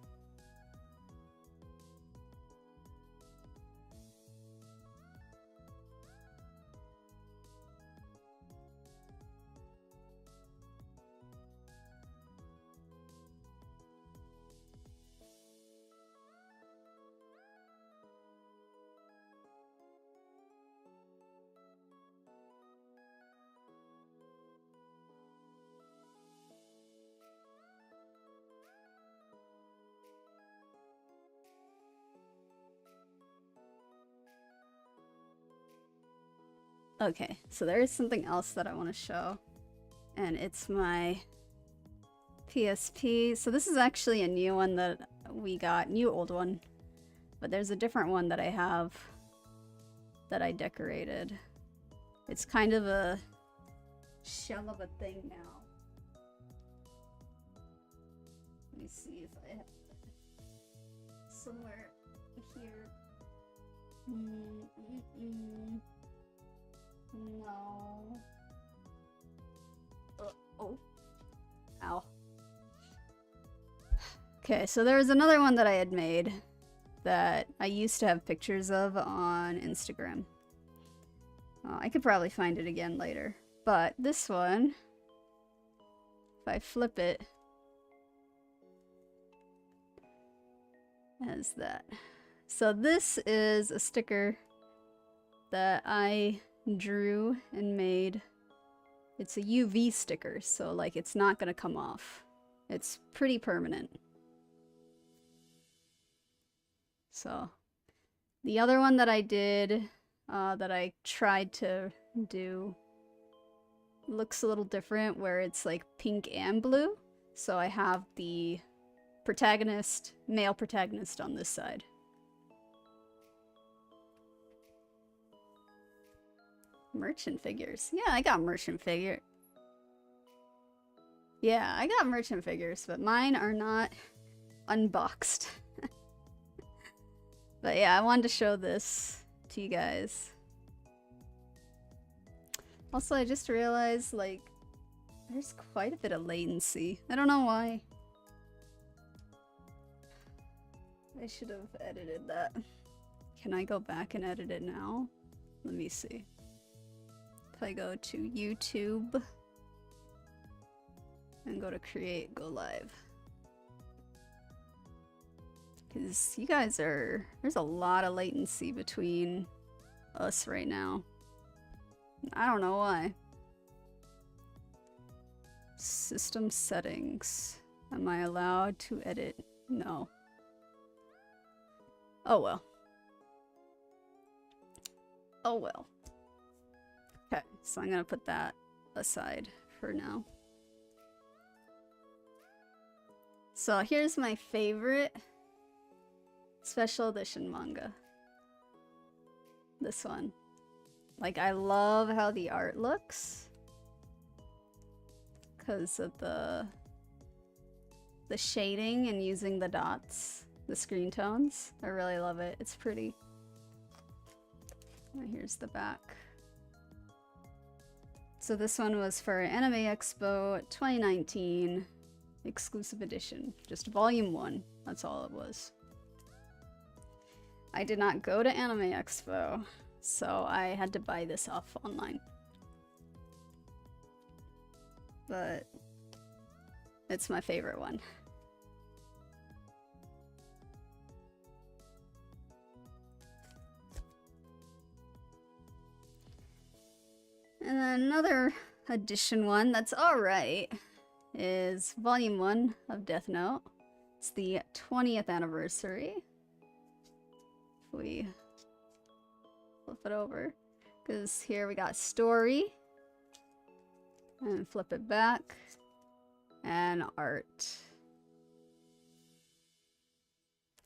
Okay, so there is something else that I want to show. And it's my PSP. So this is actually a new one that we got. New old one. But there's a different one that I have that I decorated. It's kind of a shell of a thing now. Let me see if I have it somewhere here. No. Oh. Ow. Okay, so there was another one that I had made that I used to have pictures of on Instagram. I could probably find it again later. But this one, if I flip it, has that. So this is a sticker that I drew and made. It's a UV sticker, so like it's not gonna come off. It's pretty permanent. So the other one that I did, that I tried to do, looks a little different where it's like pink and blue. So I have the protagonist, male protagonist on this side. Merchant figures. Yeah, I got merchant figure. Yeah, I got merchant figures, but mine are not unboxed. But yeah, I wanted to show this to you guys. Also, I just realized, like, there's quite a bit of latency. I don't know why. I should have edited that. Can I go back and edit it now? Let me see. If I go to YouTube and go to create, go live. Because you guys are... There's a lot of latency between us right now. I don't know why. System settings. Am I allowed to edit? No. Oh well. Oh well. Okay, so I'm gonna put that aside for now. So here's my favorite special edition manga. This one. Like, I love how the art looks because of the shading and using the dots, the screen tones. I really love it. It's pretty. And here's the back. So this one was for Anime Expo 2019 exclusive edition. Just volume 1. That's all it was. I did not go to Anime Expo, so I had to buy this off online. But it's my favorite one. And then another edition one that's alright is Volume 1 of Death Note. It's the 20th anniversary. If we flip it over, because here we got story, and flip it back, and art.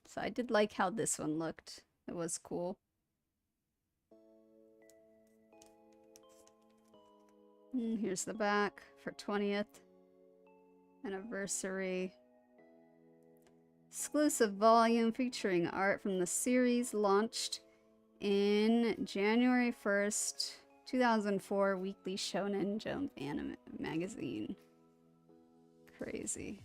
So I did like how this one looked. It was cool. And here's the back for 20th anniversary. Exclusive volume featuring art from the series launched in January 1st, 2004 Weekly Shonen Jump anime magazine. Crazy.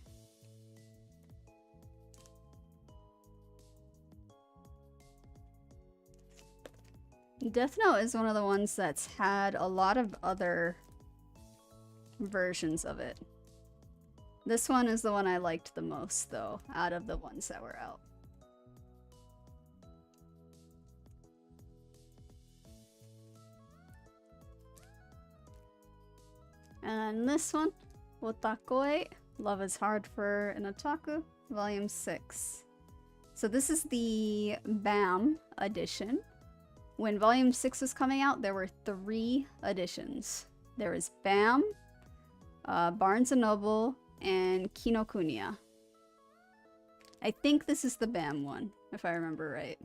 Death Note is one of the ones that's had a lot of other versions of it. This one is the one I liked the most, though, out of the ones that were out. And this one, Otakoi, Love is Hard for an Otaku, Volume 6. So this is the BAM edition. when Volume 6 was coming out, there were 3 editions. There was BAM, Barnes & Noble, and Kinokuniya. I think this is the BAM one, if I remember right.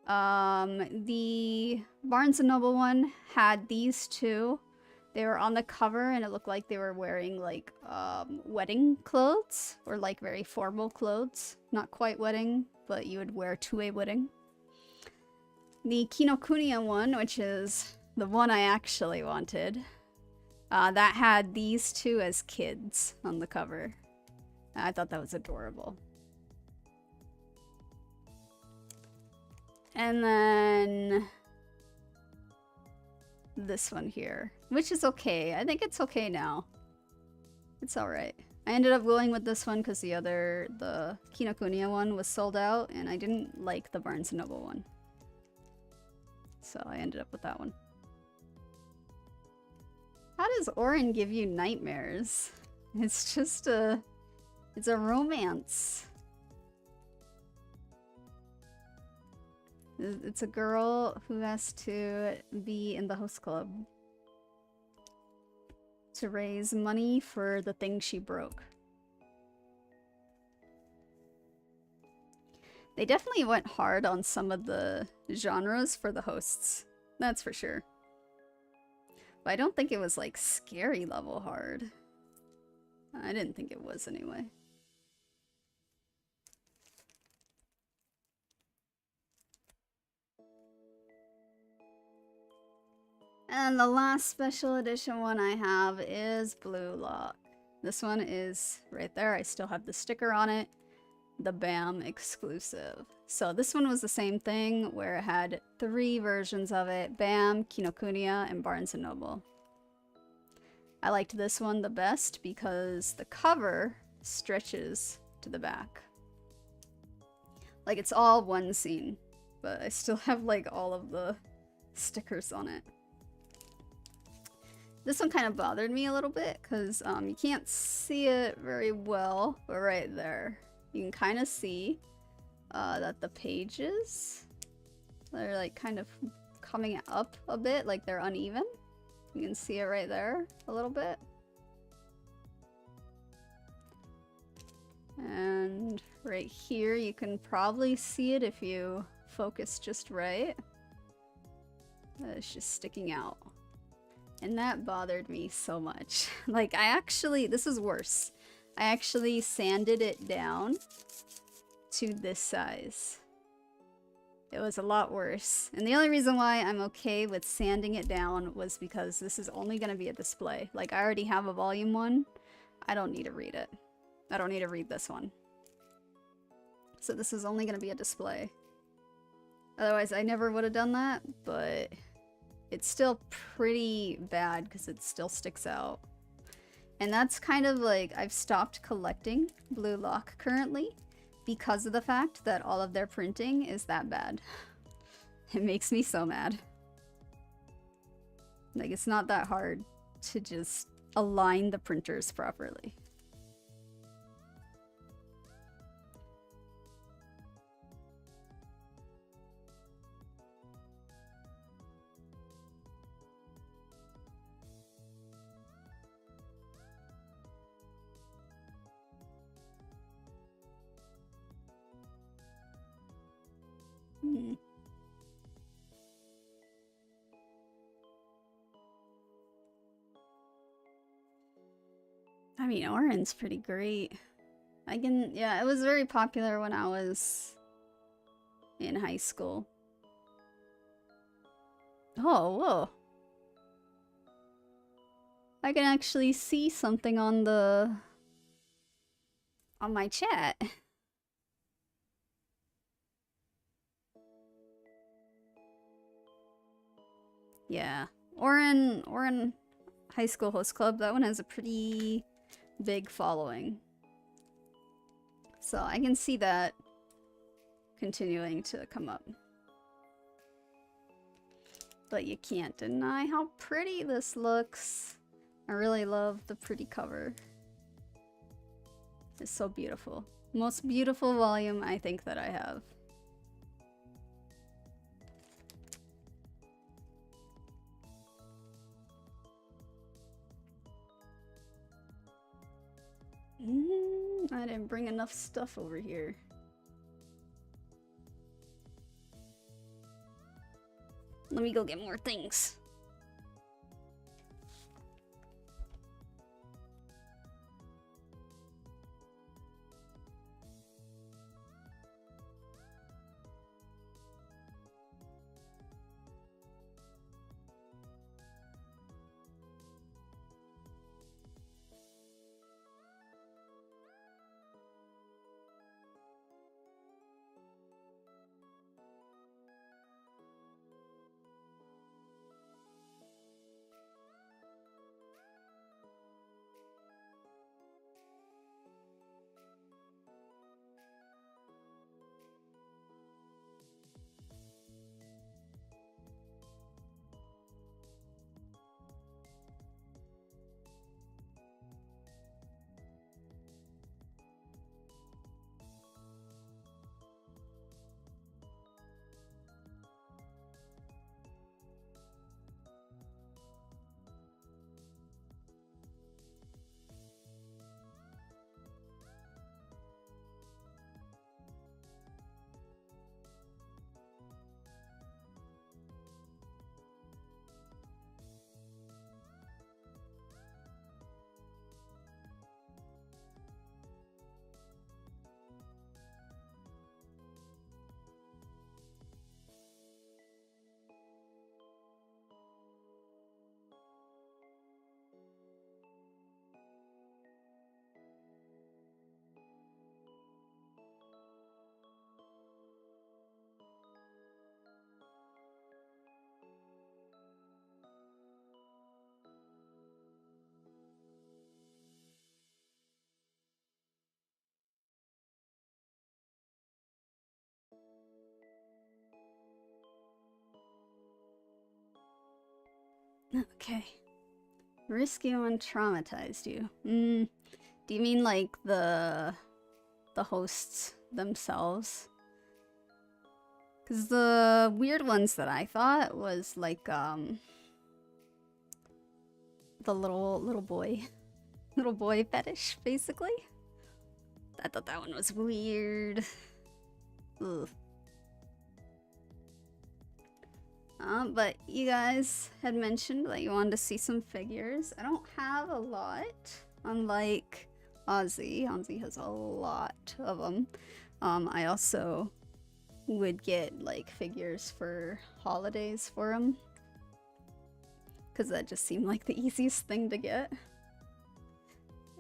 The Barnes & Noble one had these 2. They were on the cover and it looked like they were wearing like wedding clothes or like very formal clothes. Not quite wedding, but you would wear to a wedding. The Kinokuniya one, which is the one I actually wanted, that had these 2 as kids on the cover. I thought that was adorable. And then this one here, which is okay. I think it's okay now. It's alright. I ended up going with this one because the Kinokuniya one was sold out and I didn't like the Barnes & Noble one. So I ended up with that one. How does Oren give you nightmares? It's just it's a romance. It's a girl who has to be in the host club to raise money for the thing she broke. They definitely went hard on some of the genres for the hosts. That's for sure. But I don't think it was like scary level hard. I didn't think it was anyway. And the last special edition one I have is Blue Lock. This one is right there. I still have the sticker on it. The BAM exclusive. So this one was the same thing where it had 3 versions of it. BAM, Kinokuniya, and Barnes & Noble. I liked this one the best because the cover stretches to the back. Like it's all one scene, but I still have like all of the stickers on it. This one kind of bothered me a little bit because you can't see it very well, but right there you can kind of see that the pages, they're like kind of coming up a bit, like they're uneven. You can see it right there a little bit. And right here you can probably see it if you focus just right. It's just sticking out. And that bothered me so much. Like this is worse. I actually sanded it down to this size. It was a lot worse. And the only reason why I'm okay with sanding it down was because this is only going to be a display. Like I already have a volume 1. I don't need to read it. I don't need to read this one. So this is only going to be a display. Otherwise I never would have done that, but it's still pretty bad because it still sticks out. And that's kind of like, I've stopped collecting Blue Lock currently because of the fact that all of their printing is that bad. It makes me so mad. Like, it's not that hard to just align the printers properly. I mean, Oren's pretty great. Yeah, it was very popular when I was in high school. Oh, whoa. I can actually see something on my chat. Yeah. Oren High School Host Club, that one has a pretty big following. So I can see that continuing to come up. But you can't deny how pretty this looks. I really love the pretty cover. It's so beautiful. Most beautiful volume I think that I have. I didn't bring enough stuff over here. Let me go get more things. Okay. Risky one traumatized you. Do you mean like the hosts themselves? Because the weird ones that I thought was like the little boy fetish, basically. I thought that one was weird. Ugh. But you guys had mentioned that you wanted to see some figures. I don't have a lot, unlike 𝘿𝙊. 𝘿𝙊 has a lot of them. I also would get like figures for holidays for him, because that just seemed like the easiest thing to get.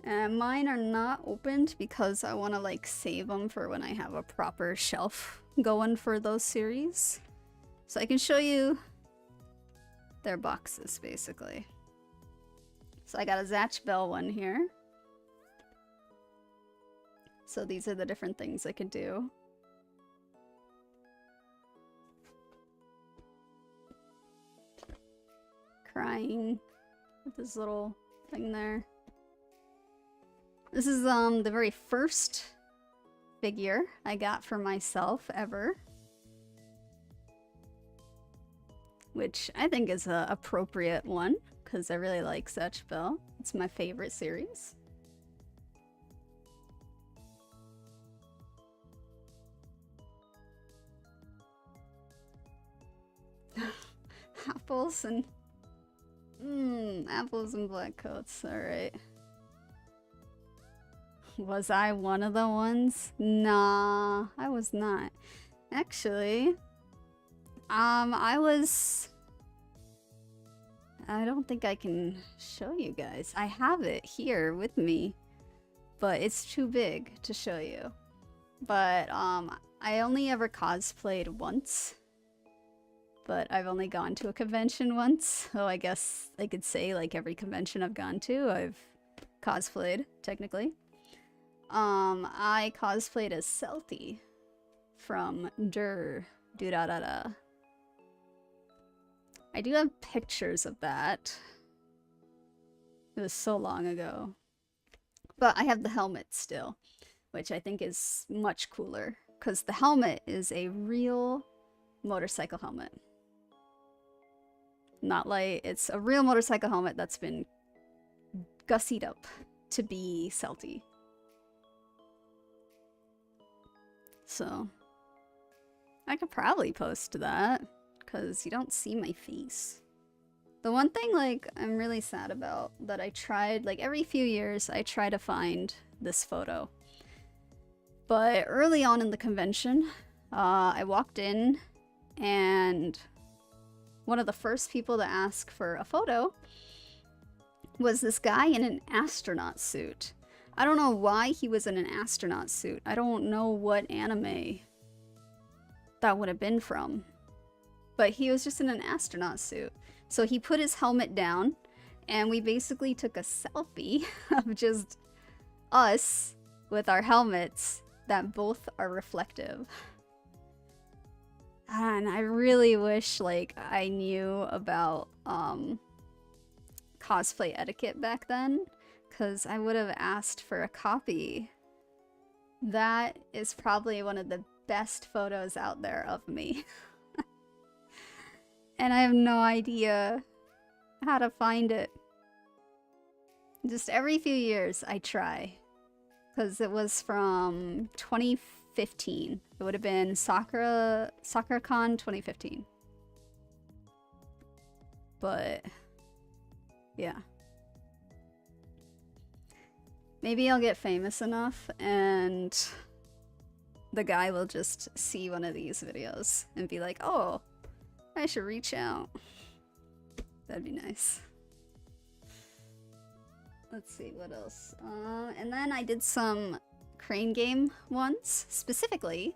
And mine are not opened because I want to like save them for when I have a proper shelf going for those series. So I can show you their boxes, basically. So I got a 𝘿𝙊 one here. So these are the different things I could do. Crying with this little thing there. This is the very first figure I got for myself ever, which I think is an appropriate one because I really like 𝘿𝙊. It's my favorite series. Apples and apples and black coats. All right. Was I one of the ones? Nah, I was not. Actually, I don't think I can show you guys. I have it here with me, but it's too big to show you. But I only ever cosplayed once, but I've only gone to a convention once. So I guess I could say like every convention I've gone to, I've cosplayed, technically. I cosplayed as 𝘿𝙊 from 𝘿𝙊. I do have pictures of that. It was so long ago. But I have the helmet still, which I think is much cooler, because the helmet is a real motorcycle helmet. Not like it's a real motorcycle helmet that's been gussied up to be 𝘿𝙊. So I could probably post that, because you don't see my face. The one thing, like, I'm really sad about that I tried, like, every few years I try to find this photo. But early on in the convention, I walked in, and one of the first people to ask for a photo was this guy in an astronaut suit. I don't know why he was in an astronaut suit. I don't know what anime that would have been from. But he was just in an astronaut suit. So he put his helmet down, and we basically took a selfie of just us with our helmets that both are reflective. And I really wish, like, I knew about cosplay etiquette back then, because I would have asked for a copy. That is probably one of the best photos out there of me. And I have no idea how to find it. Just every few years I try. Because it was from 2015. It would have been SakuraCon 2015. But yeah. Maybe I'll get famous enough and the guy will just see one of these videos and be like, oh, I should reach out. That'd be nice. Let's see, what else? And then I did some crane game ones, specifically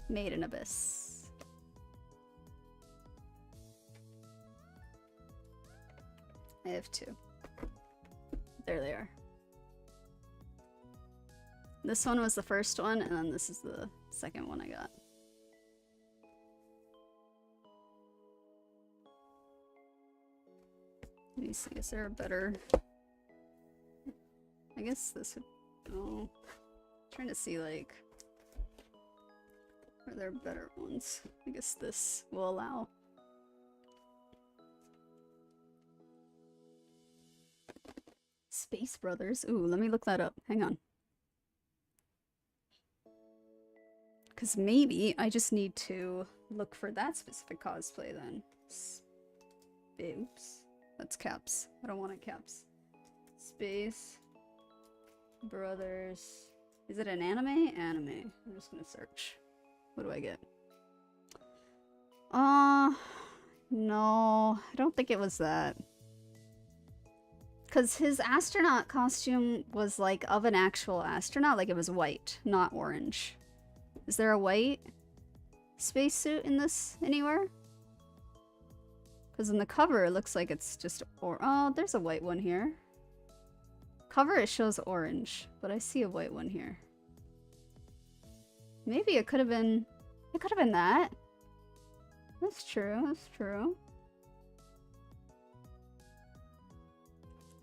Made in Abyss. I have two. There they are. This one was the first one, and then this is the second one I got. Let me see, is there a better... I guess this would... Oh. I'm trying to see, like... Are there better ones? I guess this will allow. Space Brothers? Ooh, let me look that up. Hang on. Because maybe I just need to look for that specific cosplay then. Oops. That's caps. I don't want it caps. Space Brothers. Is it an anime? Anime. I'm just gonna search. What do I get? No. I don't think it was that. Because his astronaut costume was like of an actual astronaut. Like it was white, not orange. Is there a white spacesuit in this anywhere? Because in the cover, it looks like it's just oh, there's a white one here. Cover, it shows orange, but I see a white one here. Maybe it could have been... It could have been that. That's true, that's true.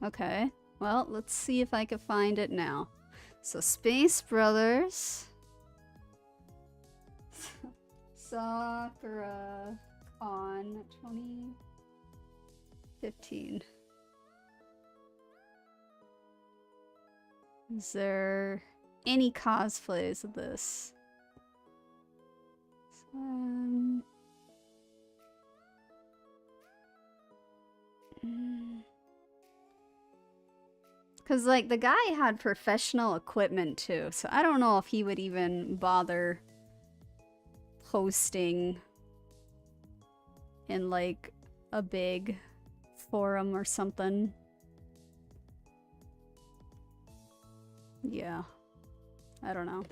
Okay, well, let's see if I can find it now. So, Space Brothers... SakuraCon 2015. Is there any cosplays of this? Because, like, the guy had professional equipment, too, so I don't know if he would even bother posting in, like, a big forum or something. Yeah. I don't know.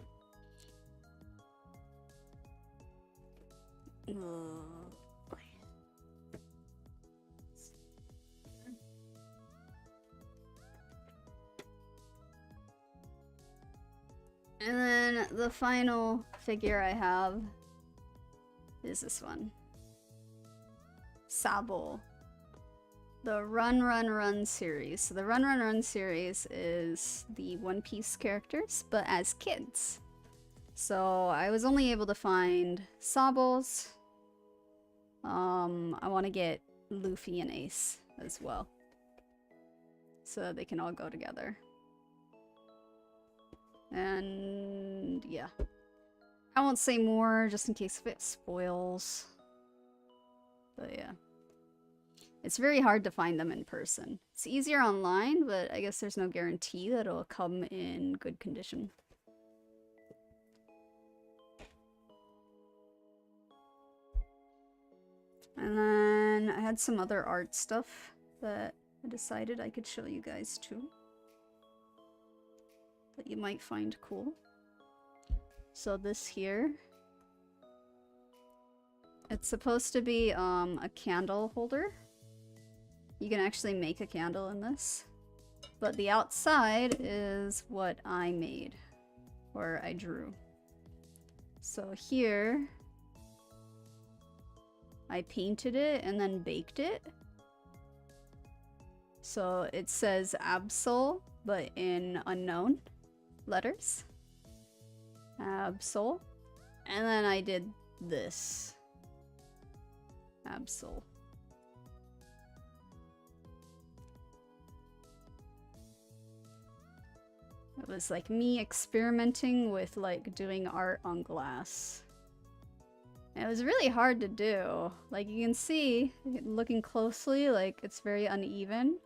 And then the final figure I have is this one. 𝘿𝙊. The Run Run Run series. So the Run Run Run series is the One Piece characters, but as kids. So I was only able to find 𝘿𝙊s. I want to get Luffy and Ace as well, so they can all go together. And yeah. I won't say more just in case if it spoils. But yeah. It's very hard to find them in person. It's easier online, but I guess there's no guarantee that it'll come in good condition. And then I had some other art stuff that I decided I could show you guys too. That you might find cool. So this here. It's supposed to be a candle holder. You can actually make a candle in this. But the outside is what I made. Or I drew. So here, I painted it and then baked it. So it says 𝘿𝙊, but in unknown letters. 𝘿𝙊. And then I did this. 𝘿𝙊. It was like me experimenting with like doing art on glass. And it was really hard to do. Like you can see, looking closely, like it's very uneven.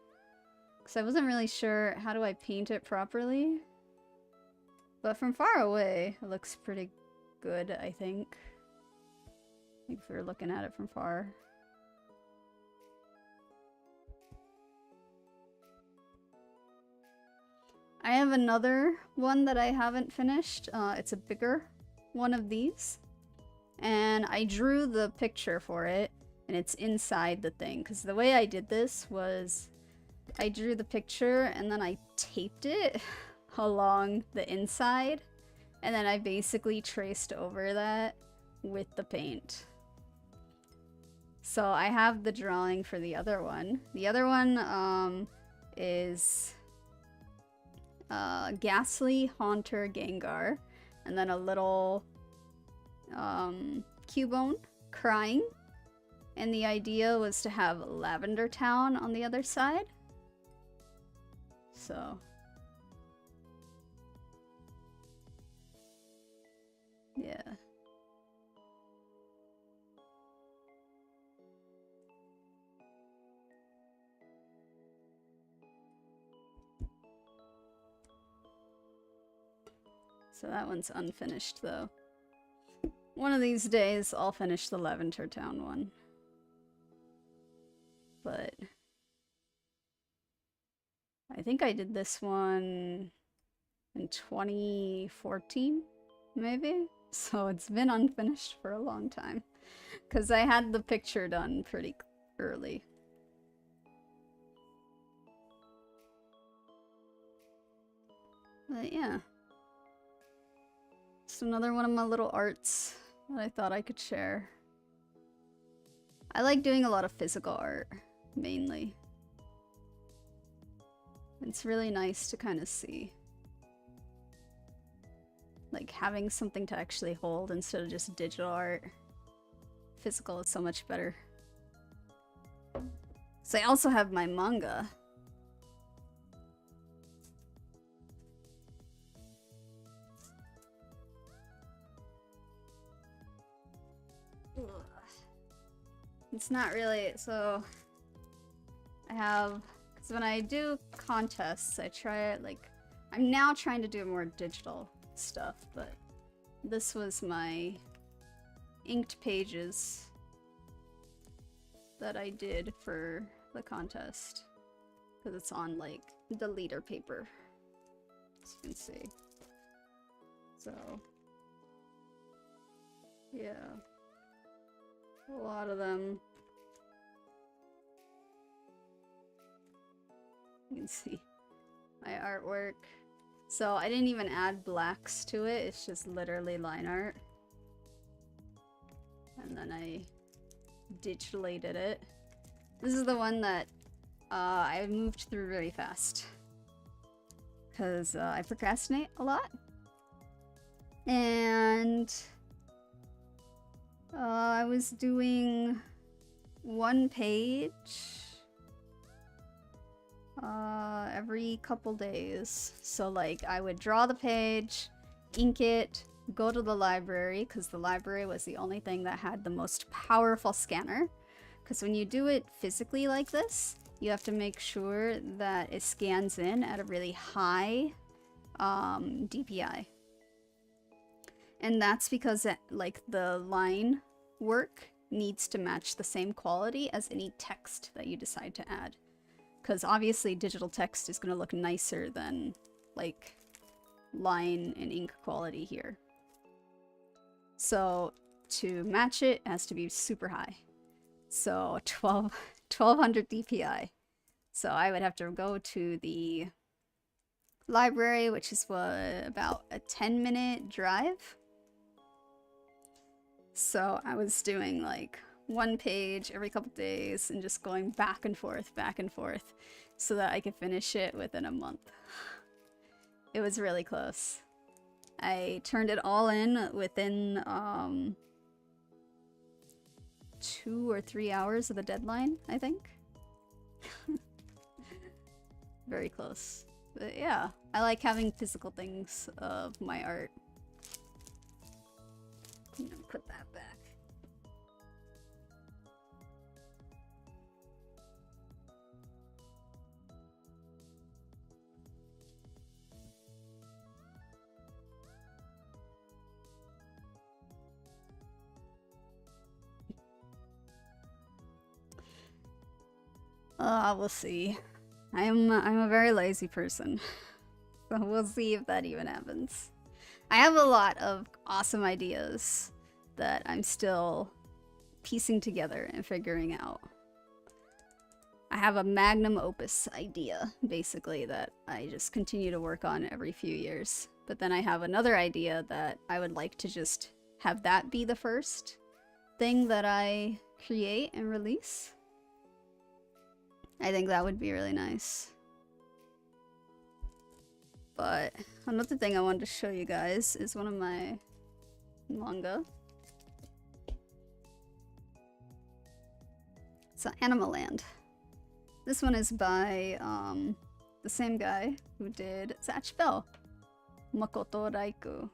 Because I wasn't really sure how do I paint it properly. But from far away, it looks pretty good, I think. If we were looking at it from far. I have another one that I haven't finished. It's a bigger one of these. And I drew the picture for it, and it's inside the thing. Because the way I did this was I drew the picture and then I taped it along the inside. And then I basically traced over that with the paint. So I have the drawing for the other one. The other one is 𝘿𝙊 𝙉𝙊 𝙉𝙊, and then a little Cubone crying. And the idea was to have Lavender Town on the other side. So yeah. So that one's unfinished though. One of these days I'll finish the Lavender Town one. But I think I did this one in 2014, maybe? So it's been unfinished for a long time. Because I had the picture done pretty early. But yeah. Just another one of my little arts that I thought I could share. I like doing a lot of physical art, mainly. It's really nice to kind of see. Like having something to actually hold instead of just digital art. Physical is so much better. So I also have my manga. It's not really, so I have, because when I do contests, I try it like, I'm now trying to do more digital stuff, but this was my inked pages that I did for the contest, because it's on like the leader paper, as you can see. So yeah. A lot of them. You can see my artwork. So I didn't even add blacks to it. It's just literally line art. And then I digitally did it. This is the one that I moved through really fast. Because I procrastinate a lot. And I was doing one page every couple days. So like I would draw the page, ink it, go to the library, because the library was the only thing that had the most powerful scanner. Because when you do it physically like this, you have to make sure that it scans in at a really high DPI. And that's because like the line work needs to match the same quality as any text that you decide to add. Because obviously digital text is going to look nicer than like line and ink quality here. So to match it, it has to be super high. So 1200 DPI. So I would have to go to the library, which is about a 10-minute drive. So I was doing like one page every couple days and just going back and forth, so that I could finish it within a month. It was really close. I turned it all in within 2 or 3 hours of the deadline, I think. Very close. But yeah, I like having physical things of my art. I'm gonna put that back. We'll see. I'm a very lazy person. So we'll see if that even happens. I have a lot of awesome ideas that I'm still piecing together and figuring out. I have a magnum opus idea, basically, that I just continue to work on every few years. But then I have another idea that I would like to just have that be the first thing that I create and release. I think that would be really nice. But another thing I wanted to show you guys is one of my manga. It's Animal Land. This one is by the same guy who did 𝘿𝙊 𝙉𝙊 𝙉𝙊.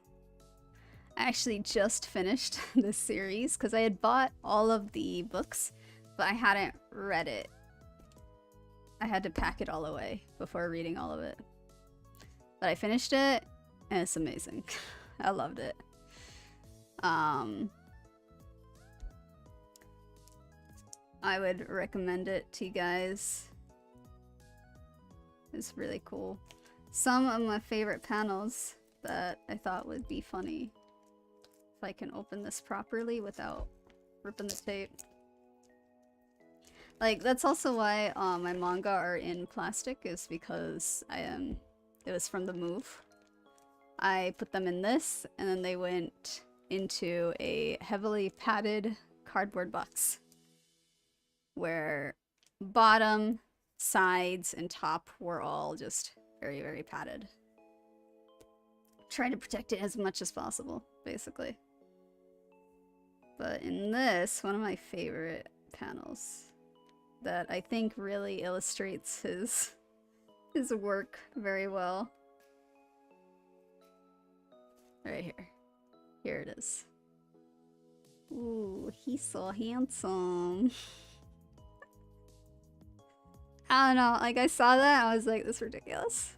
I actually just finished this series because I had bought all of the books, but I hadn't read it. I had to pack it all away before reading all of it. But I finished it, and it's amazing. I loved it. I would recommend it to you guys. It's really cool. Some of my favorite panels that I thought would be funny. If I can open this properly without ripping the tape. Like, that's also why my manga are in plastic, is because it was from the move. I put them in this, and then they went into a heavily padded cardboard box, where bottom, sides, and top were all just very, very padded. Trying to protect it as much as possible, basically. But in this, one of my favorite panels that I think really illustrates his work very well. Right here. Here it is. Ooh, he's so handsome. I don't know, like I saw that, I was like, this is ridiculous.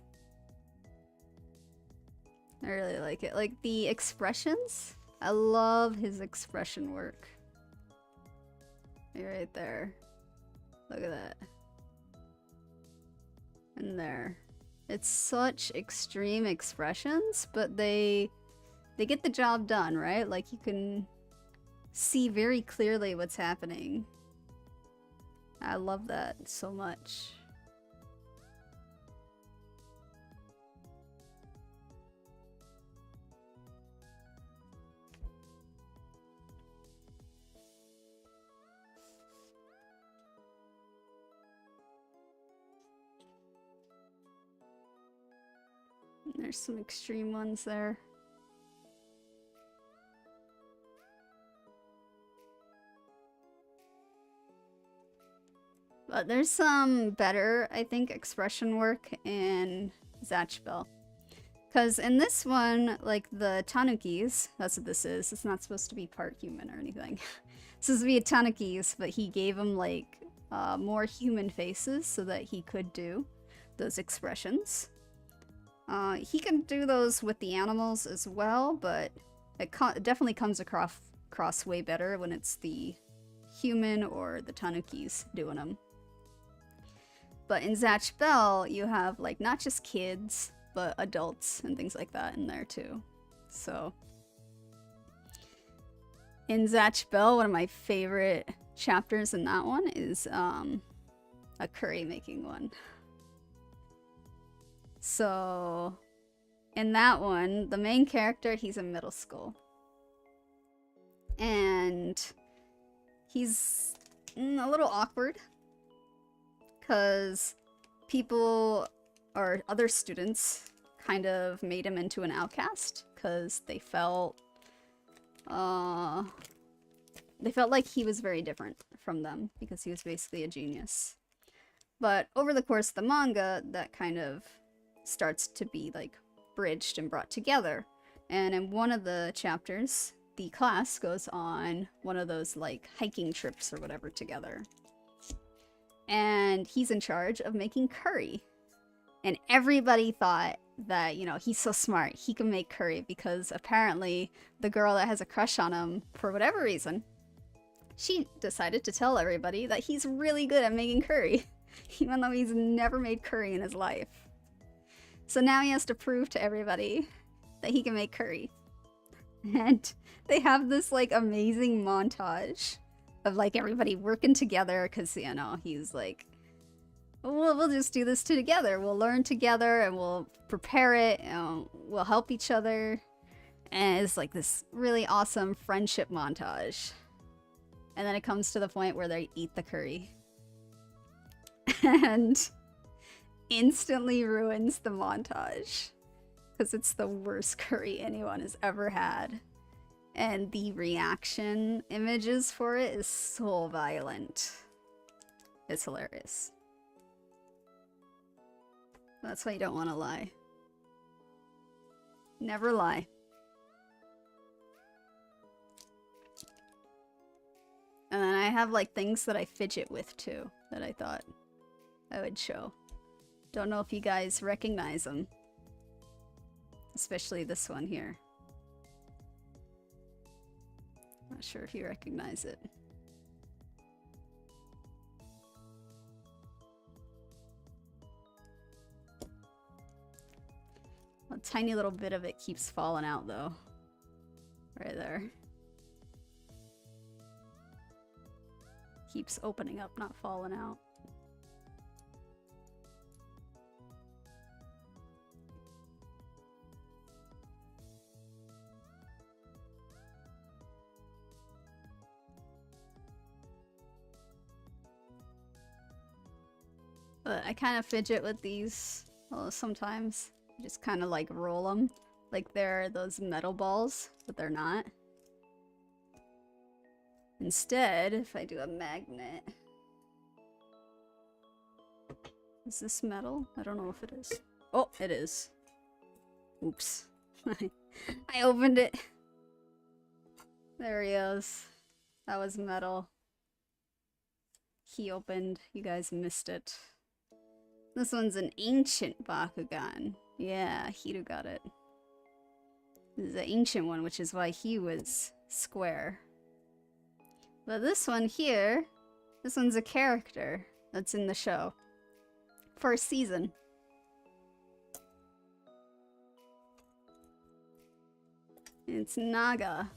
I really like it. Like the expressions, I love his expression work. Right there. Look at that. And there. It's such extreme expressions, but they get the job done, right? Like you can see very clearly what's happening. I love that so much. There's some extreme ones there. But there's some better, I think, expression work in 𝘿𝙊. Because in this one, like the tanukis, that's what this is. It's not supposed to be part human or anything. It's supposed to be a tanukis, but he gave him like more human faces so that he could do those expressions. He can do those with the animals as well, but it definitely comes across way better when it's the human or the tanukis doing them. But in 𝘿𝙊, you have like not just kids, but adults and things like that in there too. So in 𝘿𝙊, one of my favorite chapters in that one is a curry making one. So in that one, the main character, he's in middle school. And he's a little awkward because people or other students kind of made him into an outcast because they felt like he was very different from them because he was basically a genius. But over the course of the manga, that kind of starts to be like bridged and brought together. And in one of the chapters, the class goes on one of those like hiking trips or whatever together. And he's in charge of making curry. And everybody thought that, you know, he's so smart, he can make curry, because apparently the girl that has a crush on him, for whatever reason, she decided to tell everybody that he's really good at making curry, even though he's never made curry in his life. So now he has to prove to everybody that he can make curry. And they have this like amazing montage of like everybody working together because, you know, he's like, we'll just do this together. We'll learn together and we'll prepare it and we'll help each other. And it's like this really awesome friendship montage. And then it comes to the point where they eat the curry. And instantly ruins the montage. Because it's the worst curry anyone has ever had. And the reaction images for it is so violent. It's hilarious. That's why you don't want to lie. Never lie. And then I have like things that I fidget with too, that I thought I would show. Don't know if you guys recognize them. Especially this one here. Not sure if you recognize it. A tiny little bit of it keeps falling out though. Right there. Keeps opening up, not falling out. But I kind of fidget with these sometimes. Just kind of like roll them like they're those metal balls, but they're not. Instead, if I do a magnet... Is this metal? I don't know if it is. Oh, it is. Oops. I opened it. There he is. That was metal. He opened. You guys missed it. This one's an ancient Bakugan. Yeah, Hiru got it. This is an ancient one, which is why he was square. But this one here, this one's a character that's in the show. First season. It's Naga.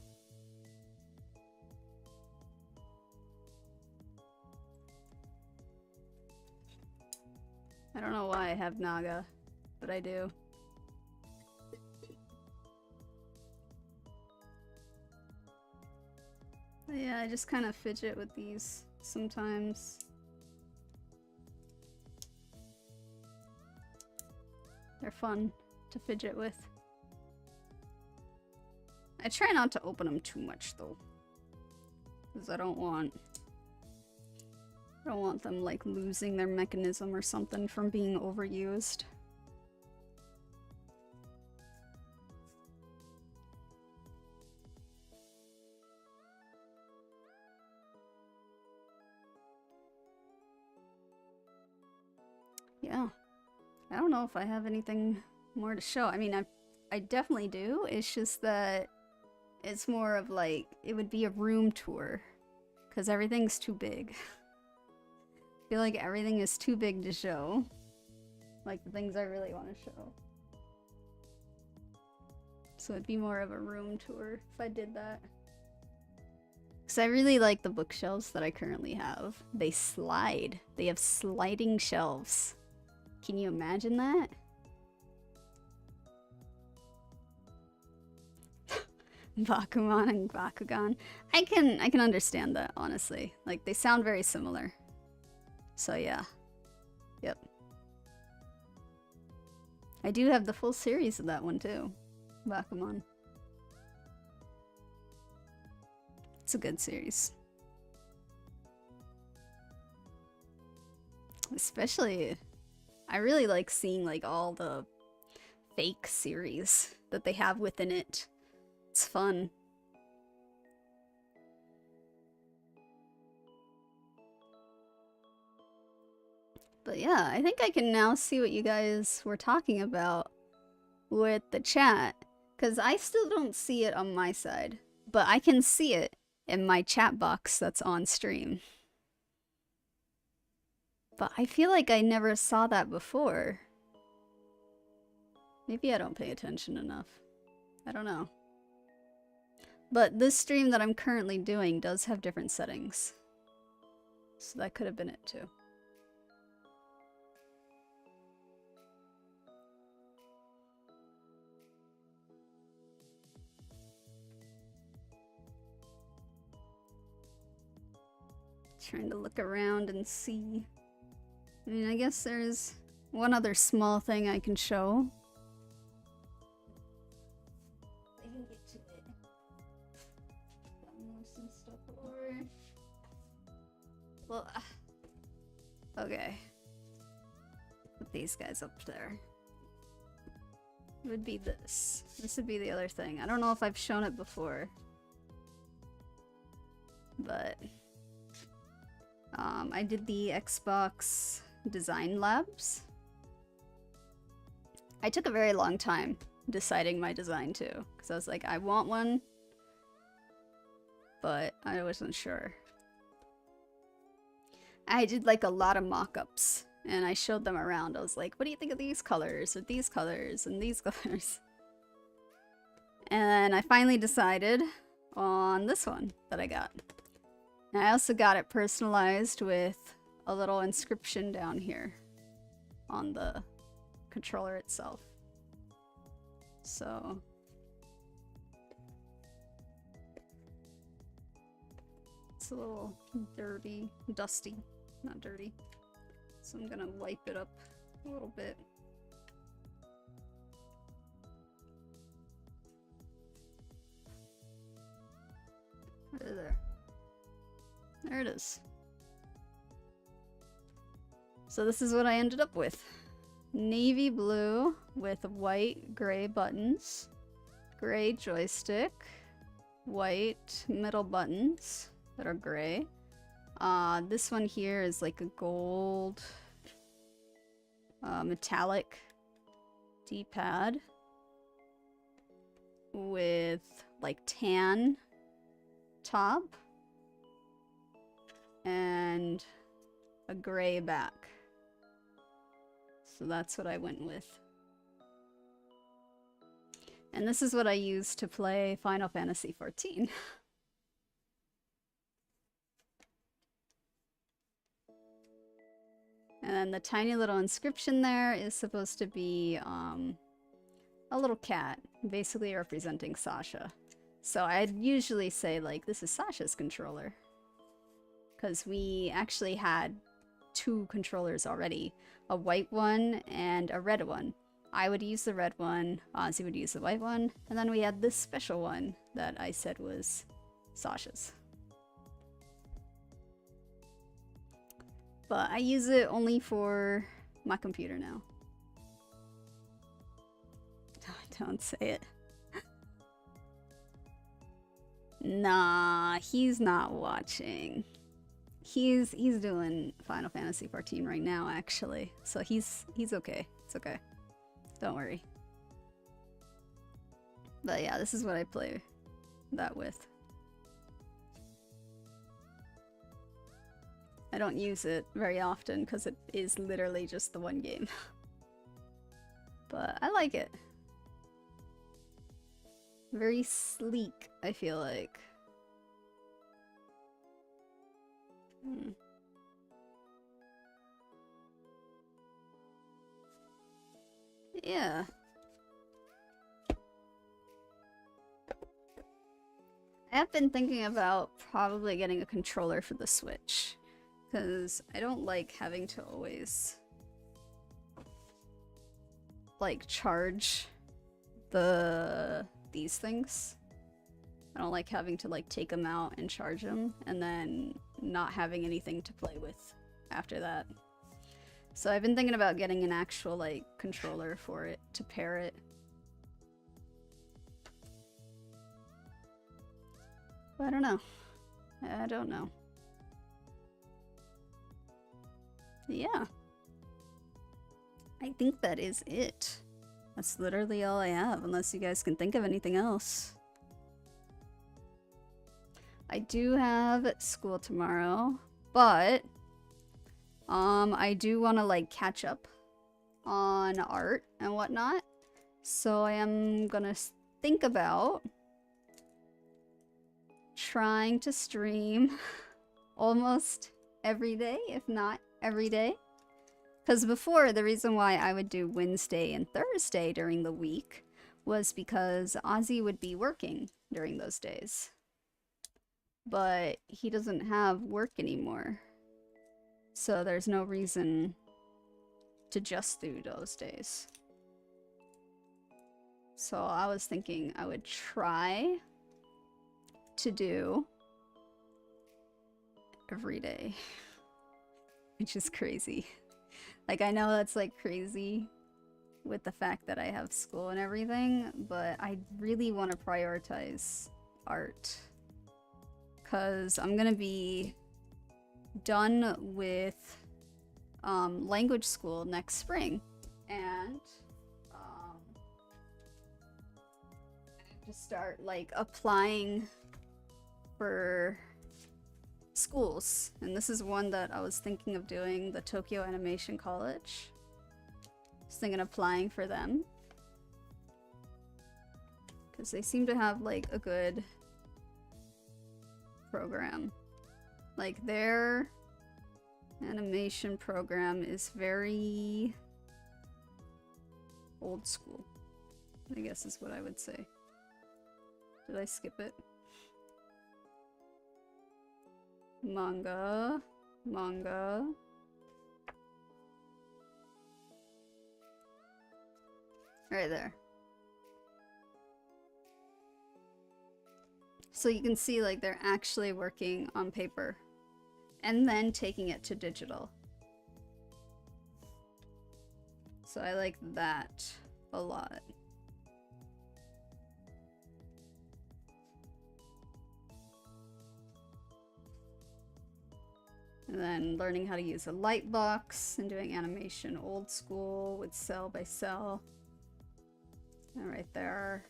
I don't know why I have Naga, but I do. But yeah, I just kind of fidget with these sometimes. They're fun to fidget with. I try not to open them too much though, because I don't want them like losing their mechanism or something from being overused. yeah. I don't know if I have anything more to show. I mean, I definitely do. It's just that it's more of like, it would be a room tour. Because everything's too big. I feel like everything is too big to show. Like the things I really want to show. So it'd be more of a room tour if I did that. Because I really like the bookshelves that I currently have. They slide. They have sliding shelves. Can you imagine that? Bakuman and Bakugan. I can understand that, honestly. Like, they sound very similar. So yeah. Yep. I do have the full series of that one too. Bakuman. It's a good series. Especially, I really like seeing like all the fake series that they have within it. It's fun. But yeah, I think I can now see what you guys were talking about with the chat. Because I still don't see it on my side. But I can see it in my chat box that's on stream. But I feel like I never saw that before. Maybe I don't pay attention enough. I don't know. But this stream that I'm currently doing does have different settings. So that could have been it too. Trying to look around and see. I mean, I guess there's one other small thing I can show. I can get to it. Gotta move some stuff over. Well, okay. Put these guys up there. It would be this. This would be the other thing. I don't know if I've shown it before. But I did the Xbox Design Labs. I took a very long time deciding my design too, because I was like, I want one, but I wasn't sure. I did like a lot of mock-ups, and I showed them around. I was like, what do you think of these colors, or these colors, and these colors? And I finally decided on this one that I got. And I also got it personalized with a little inscription down here on the controller itself. So it's a little dirty, dusty, not dirty. So I'm gonna wipe it up a little bit. There. There it is. So this is what I ended up with. Navy blue with white gray buttons, gray joystick, white middle buttons that are gray. This one here is like a gold metallic D-pad with like tan top and a gray back. So that's what I went with. And this is what I used to play Final Fantasy XIV. And then the tiny little inscription there is supposed to be a little cat, basically representing Sasha. So I'd usually say, like, this is Sasha's controller. Because we actually had two controllers already. A white one and a red one. I would use the red one, Ozzy would use the white one, and then we had this special one that I said was Sasha's. But I use it only for my computer now. Don't say it. Nah, he's not watching. He's doing Final Fantasy 14 right now, actually. So he's okay. It's okay. Don't worry. But yeah, this is what I play that with. I don't use it very often because it is literally just the one game. But I like it. Very sleek, I feel like. Yeah. I have been thinking about probably getting a controller for the Switch, because I don't like having to always like charge these things. I don't like having to like take them out and charge them and then not having anything to play with after that. So I've been thinking about getting an actual like controller for it to pair it. But I don't know. I don't know. Yeah. I think that is it. That's literally all I have, unless you guys can think of anything else. I do have school tomorrow, but I do want to like catch up on art and whatnot. So I am gonna think about trying to stream almost every day, if not every day. Because before, the reason why I would do Wednesday and Thursday during the week was because Ozzy would be working during those days. But he doesn't have work anymore. So there's no reason to just do those days. So I was thinking I would try to do every day, which is crazy. Like, I know that's like crazy with the fact that I have school and everything, but I really want to prioritize art. Because I'm gonna be done with language school next spring. And I have to start like applying for schools, and this is one that I was thinking of doing, the Tokyo Animation College. I was thinking of applying for them because they seem to have like a good program. Like their animation program is very old school, I guess is what I would say. Did I skip it? Manga. Right there. So you can see like they're actually working on paper and then taking it to digital. So I like that a lot. And then learning how to use a light box and doing animation old school with cell by cell. And right there.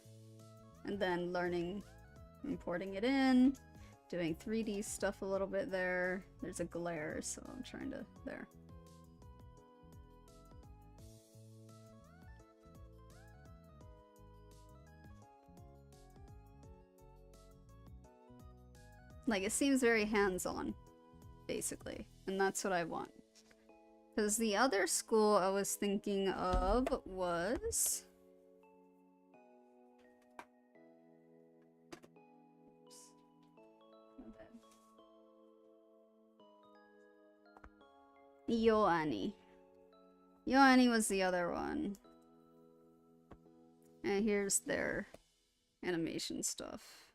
And then learning, importing it in, doing 3D stuff a little bit there. There's a glare, so I'm trying to, there. Like, it seems very hands-on, basically, and that's what I want. Because the other school I was thinking of was... 𝘿𝙊. 𝘿𝙊 was the other one. And here's their animation stuff.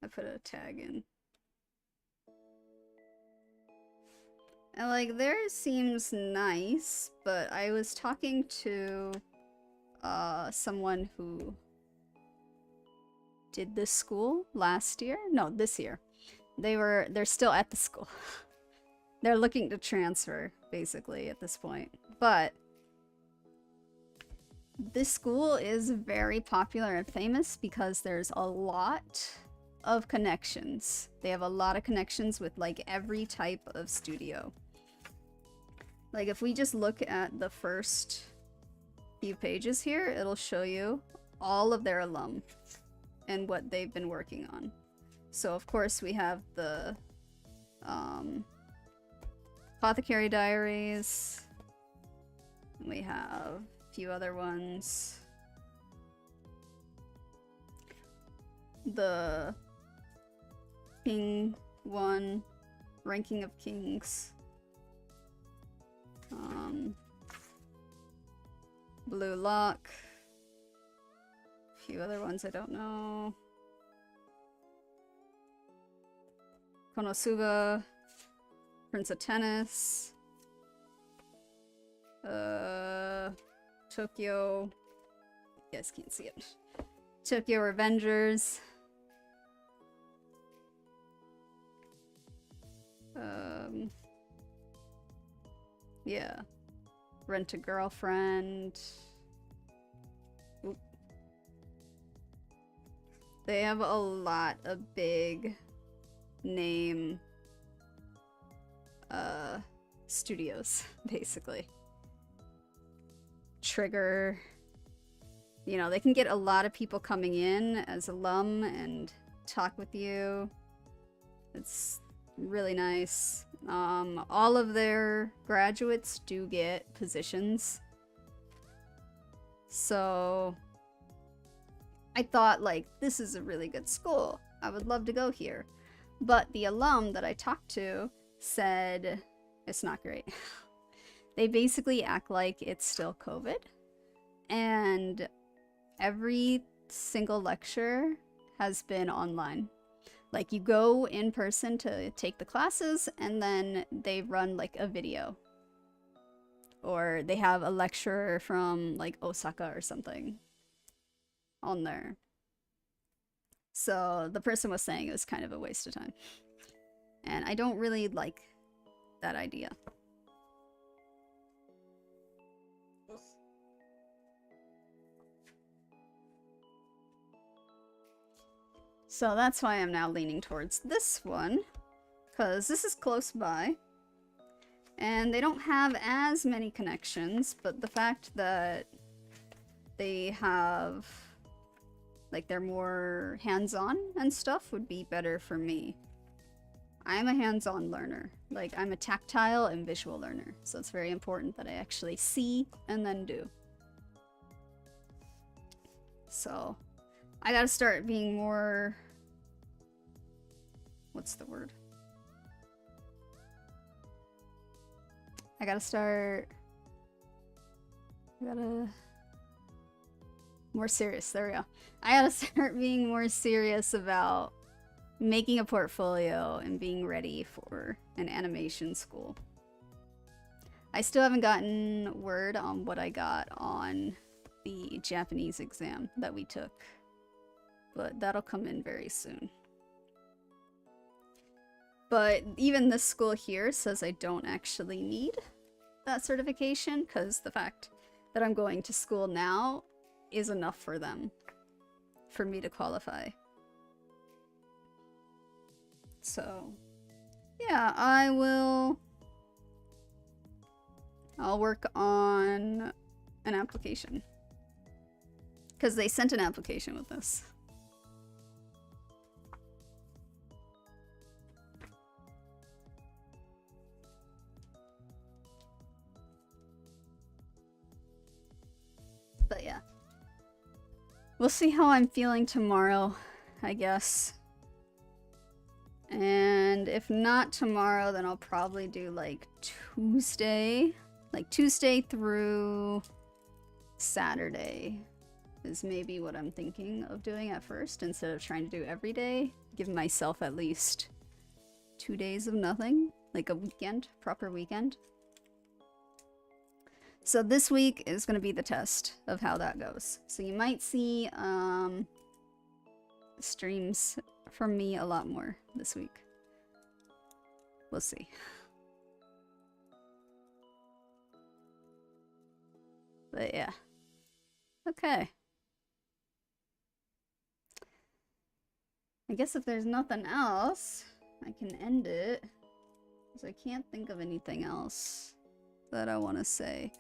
I put a tag in. And like, theirs seems nice, but I was talking to someone who did this school last year. No, this year. they're still at the school. They're looking to transfer, basically, at this point. But this school is very popular and famous because there's a lot of connections. They have a lot of connections with, like, every type of studio. Like, if we just look at the first few pages here, it'll show you all of their alum and what they've been working on. So, of course, we have the Apothecary Diaries. We have a few other ones. The King one, Ranking of Kings. Blue Lock. A few other ones I don't know. Konosuba. Prince of Tennis. Tokyo. You guys can't see it. Tokyo Revengers. Yeah. Rent a Girlfriend. Oop. They have a lot of big name studios, basically. Trigger. You know, they can get a lot of people coming in as alum and talk with you. It's really nice. All of their graduates do get positions. So I thought, like, this is a really good school. I would love to go here. But the alum that I talked to said it's not great. They basically act like it's still COVID. And every single lecture has been online. Like, you go in person to take the classes, and then they run, like, a video. Or they have a lecturer from, like, Osaka or something on there. So the person was saying it was kind of a waste of time. And I don't really like that idea. So that's why I'm now leaning towards this one, because this is close by. And they don't have as many connections, but the fact that they have, like, they're more hands-on and stuff would be better for me. I'm a hands-on learner. Like, I'm a tactile and visual learner, so it's very important that I actually see and then do. So I gotta start being more... What's the word? I gotta start... More serious, there we go. I gotta start being more serious about making a portfolio and being ready for an animation school. I still haven't gotten word on what I got on the Japanese exam that we took, but that'll come in very soon. But even this school here says I don't actually need that certification, because the fact that I'm going to school now is enough for them, for me to qualify. So, yeah, I'll work on an application. Because they sent an application with this. But yeah. We'll see how I'm feeling tomorrow, I guess. And if not tomorrow, then I'll probably do, like, Tuesday. Like, Tuesday through Saturday is maybe what I'm thinking of doing at first, instead of trying to do every day. Give myself at least 2 days of nothing. Like a weekend, proper weekend. So this week is going to be the test of how that goes. So you might see streams from me a lot more this week. We'll see. But yeah. Okay. I guess if there's nothing else, I can end it. Because I can't think of anything else that I want to say.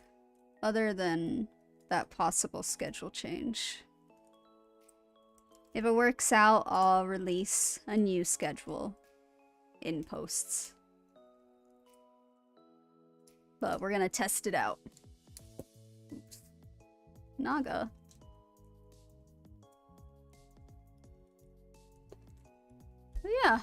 Other than that possible schedule change. If it works out, I'll release a new schedule in posts. But we're gonna test it out. Oops. Naga. But yeah.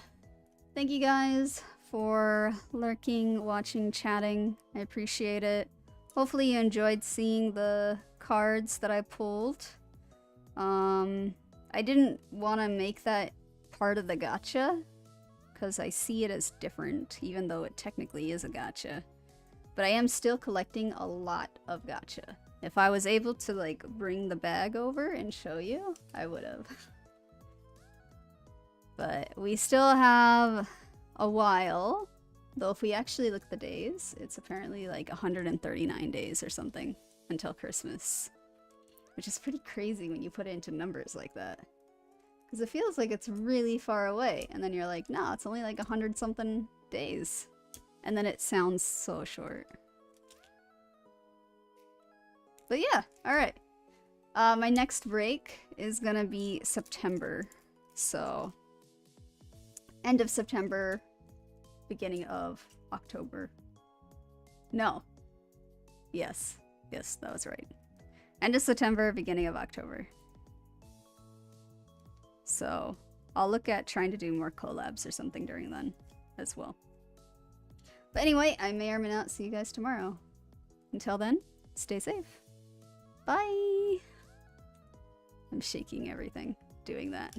Thank you guys for lurking, watching, chatting. I appreciate it. Hopefully you enjoyed seeing the cards that I pulled. I didn't want to make that part of the gacha, because I see it as different, even though it technically is a gacha. But I am still collecting a lot of gacha. If I was able to, like, bring the bag over and show you, I would have. But we still have a while. Though if we actually look at the days, it's apparently like 139 days or something until Christmas. Which is pretty crazy when you put it into numbers like that. Because it feels like it's really far away. And then you're like, no, it's only like 100-something days. And then it sounds so short. But yeah, alright. My next break is gonna be September. So, end of September, beginning of October. No. Yes. Yes, that was right. End of September, beginning of October. So, I'll look at trying to do more collabs or something during then as well. But anyway, I may or may not see you guys tomorrow. Until then, stay safe. Bye! I'm shaking everything doing that.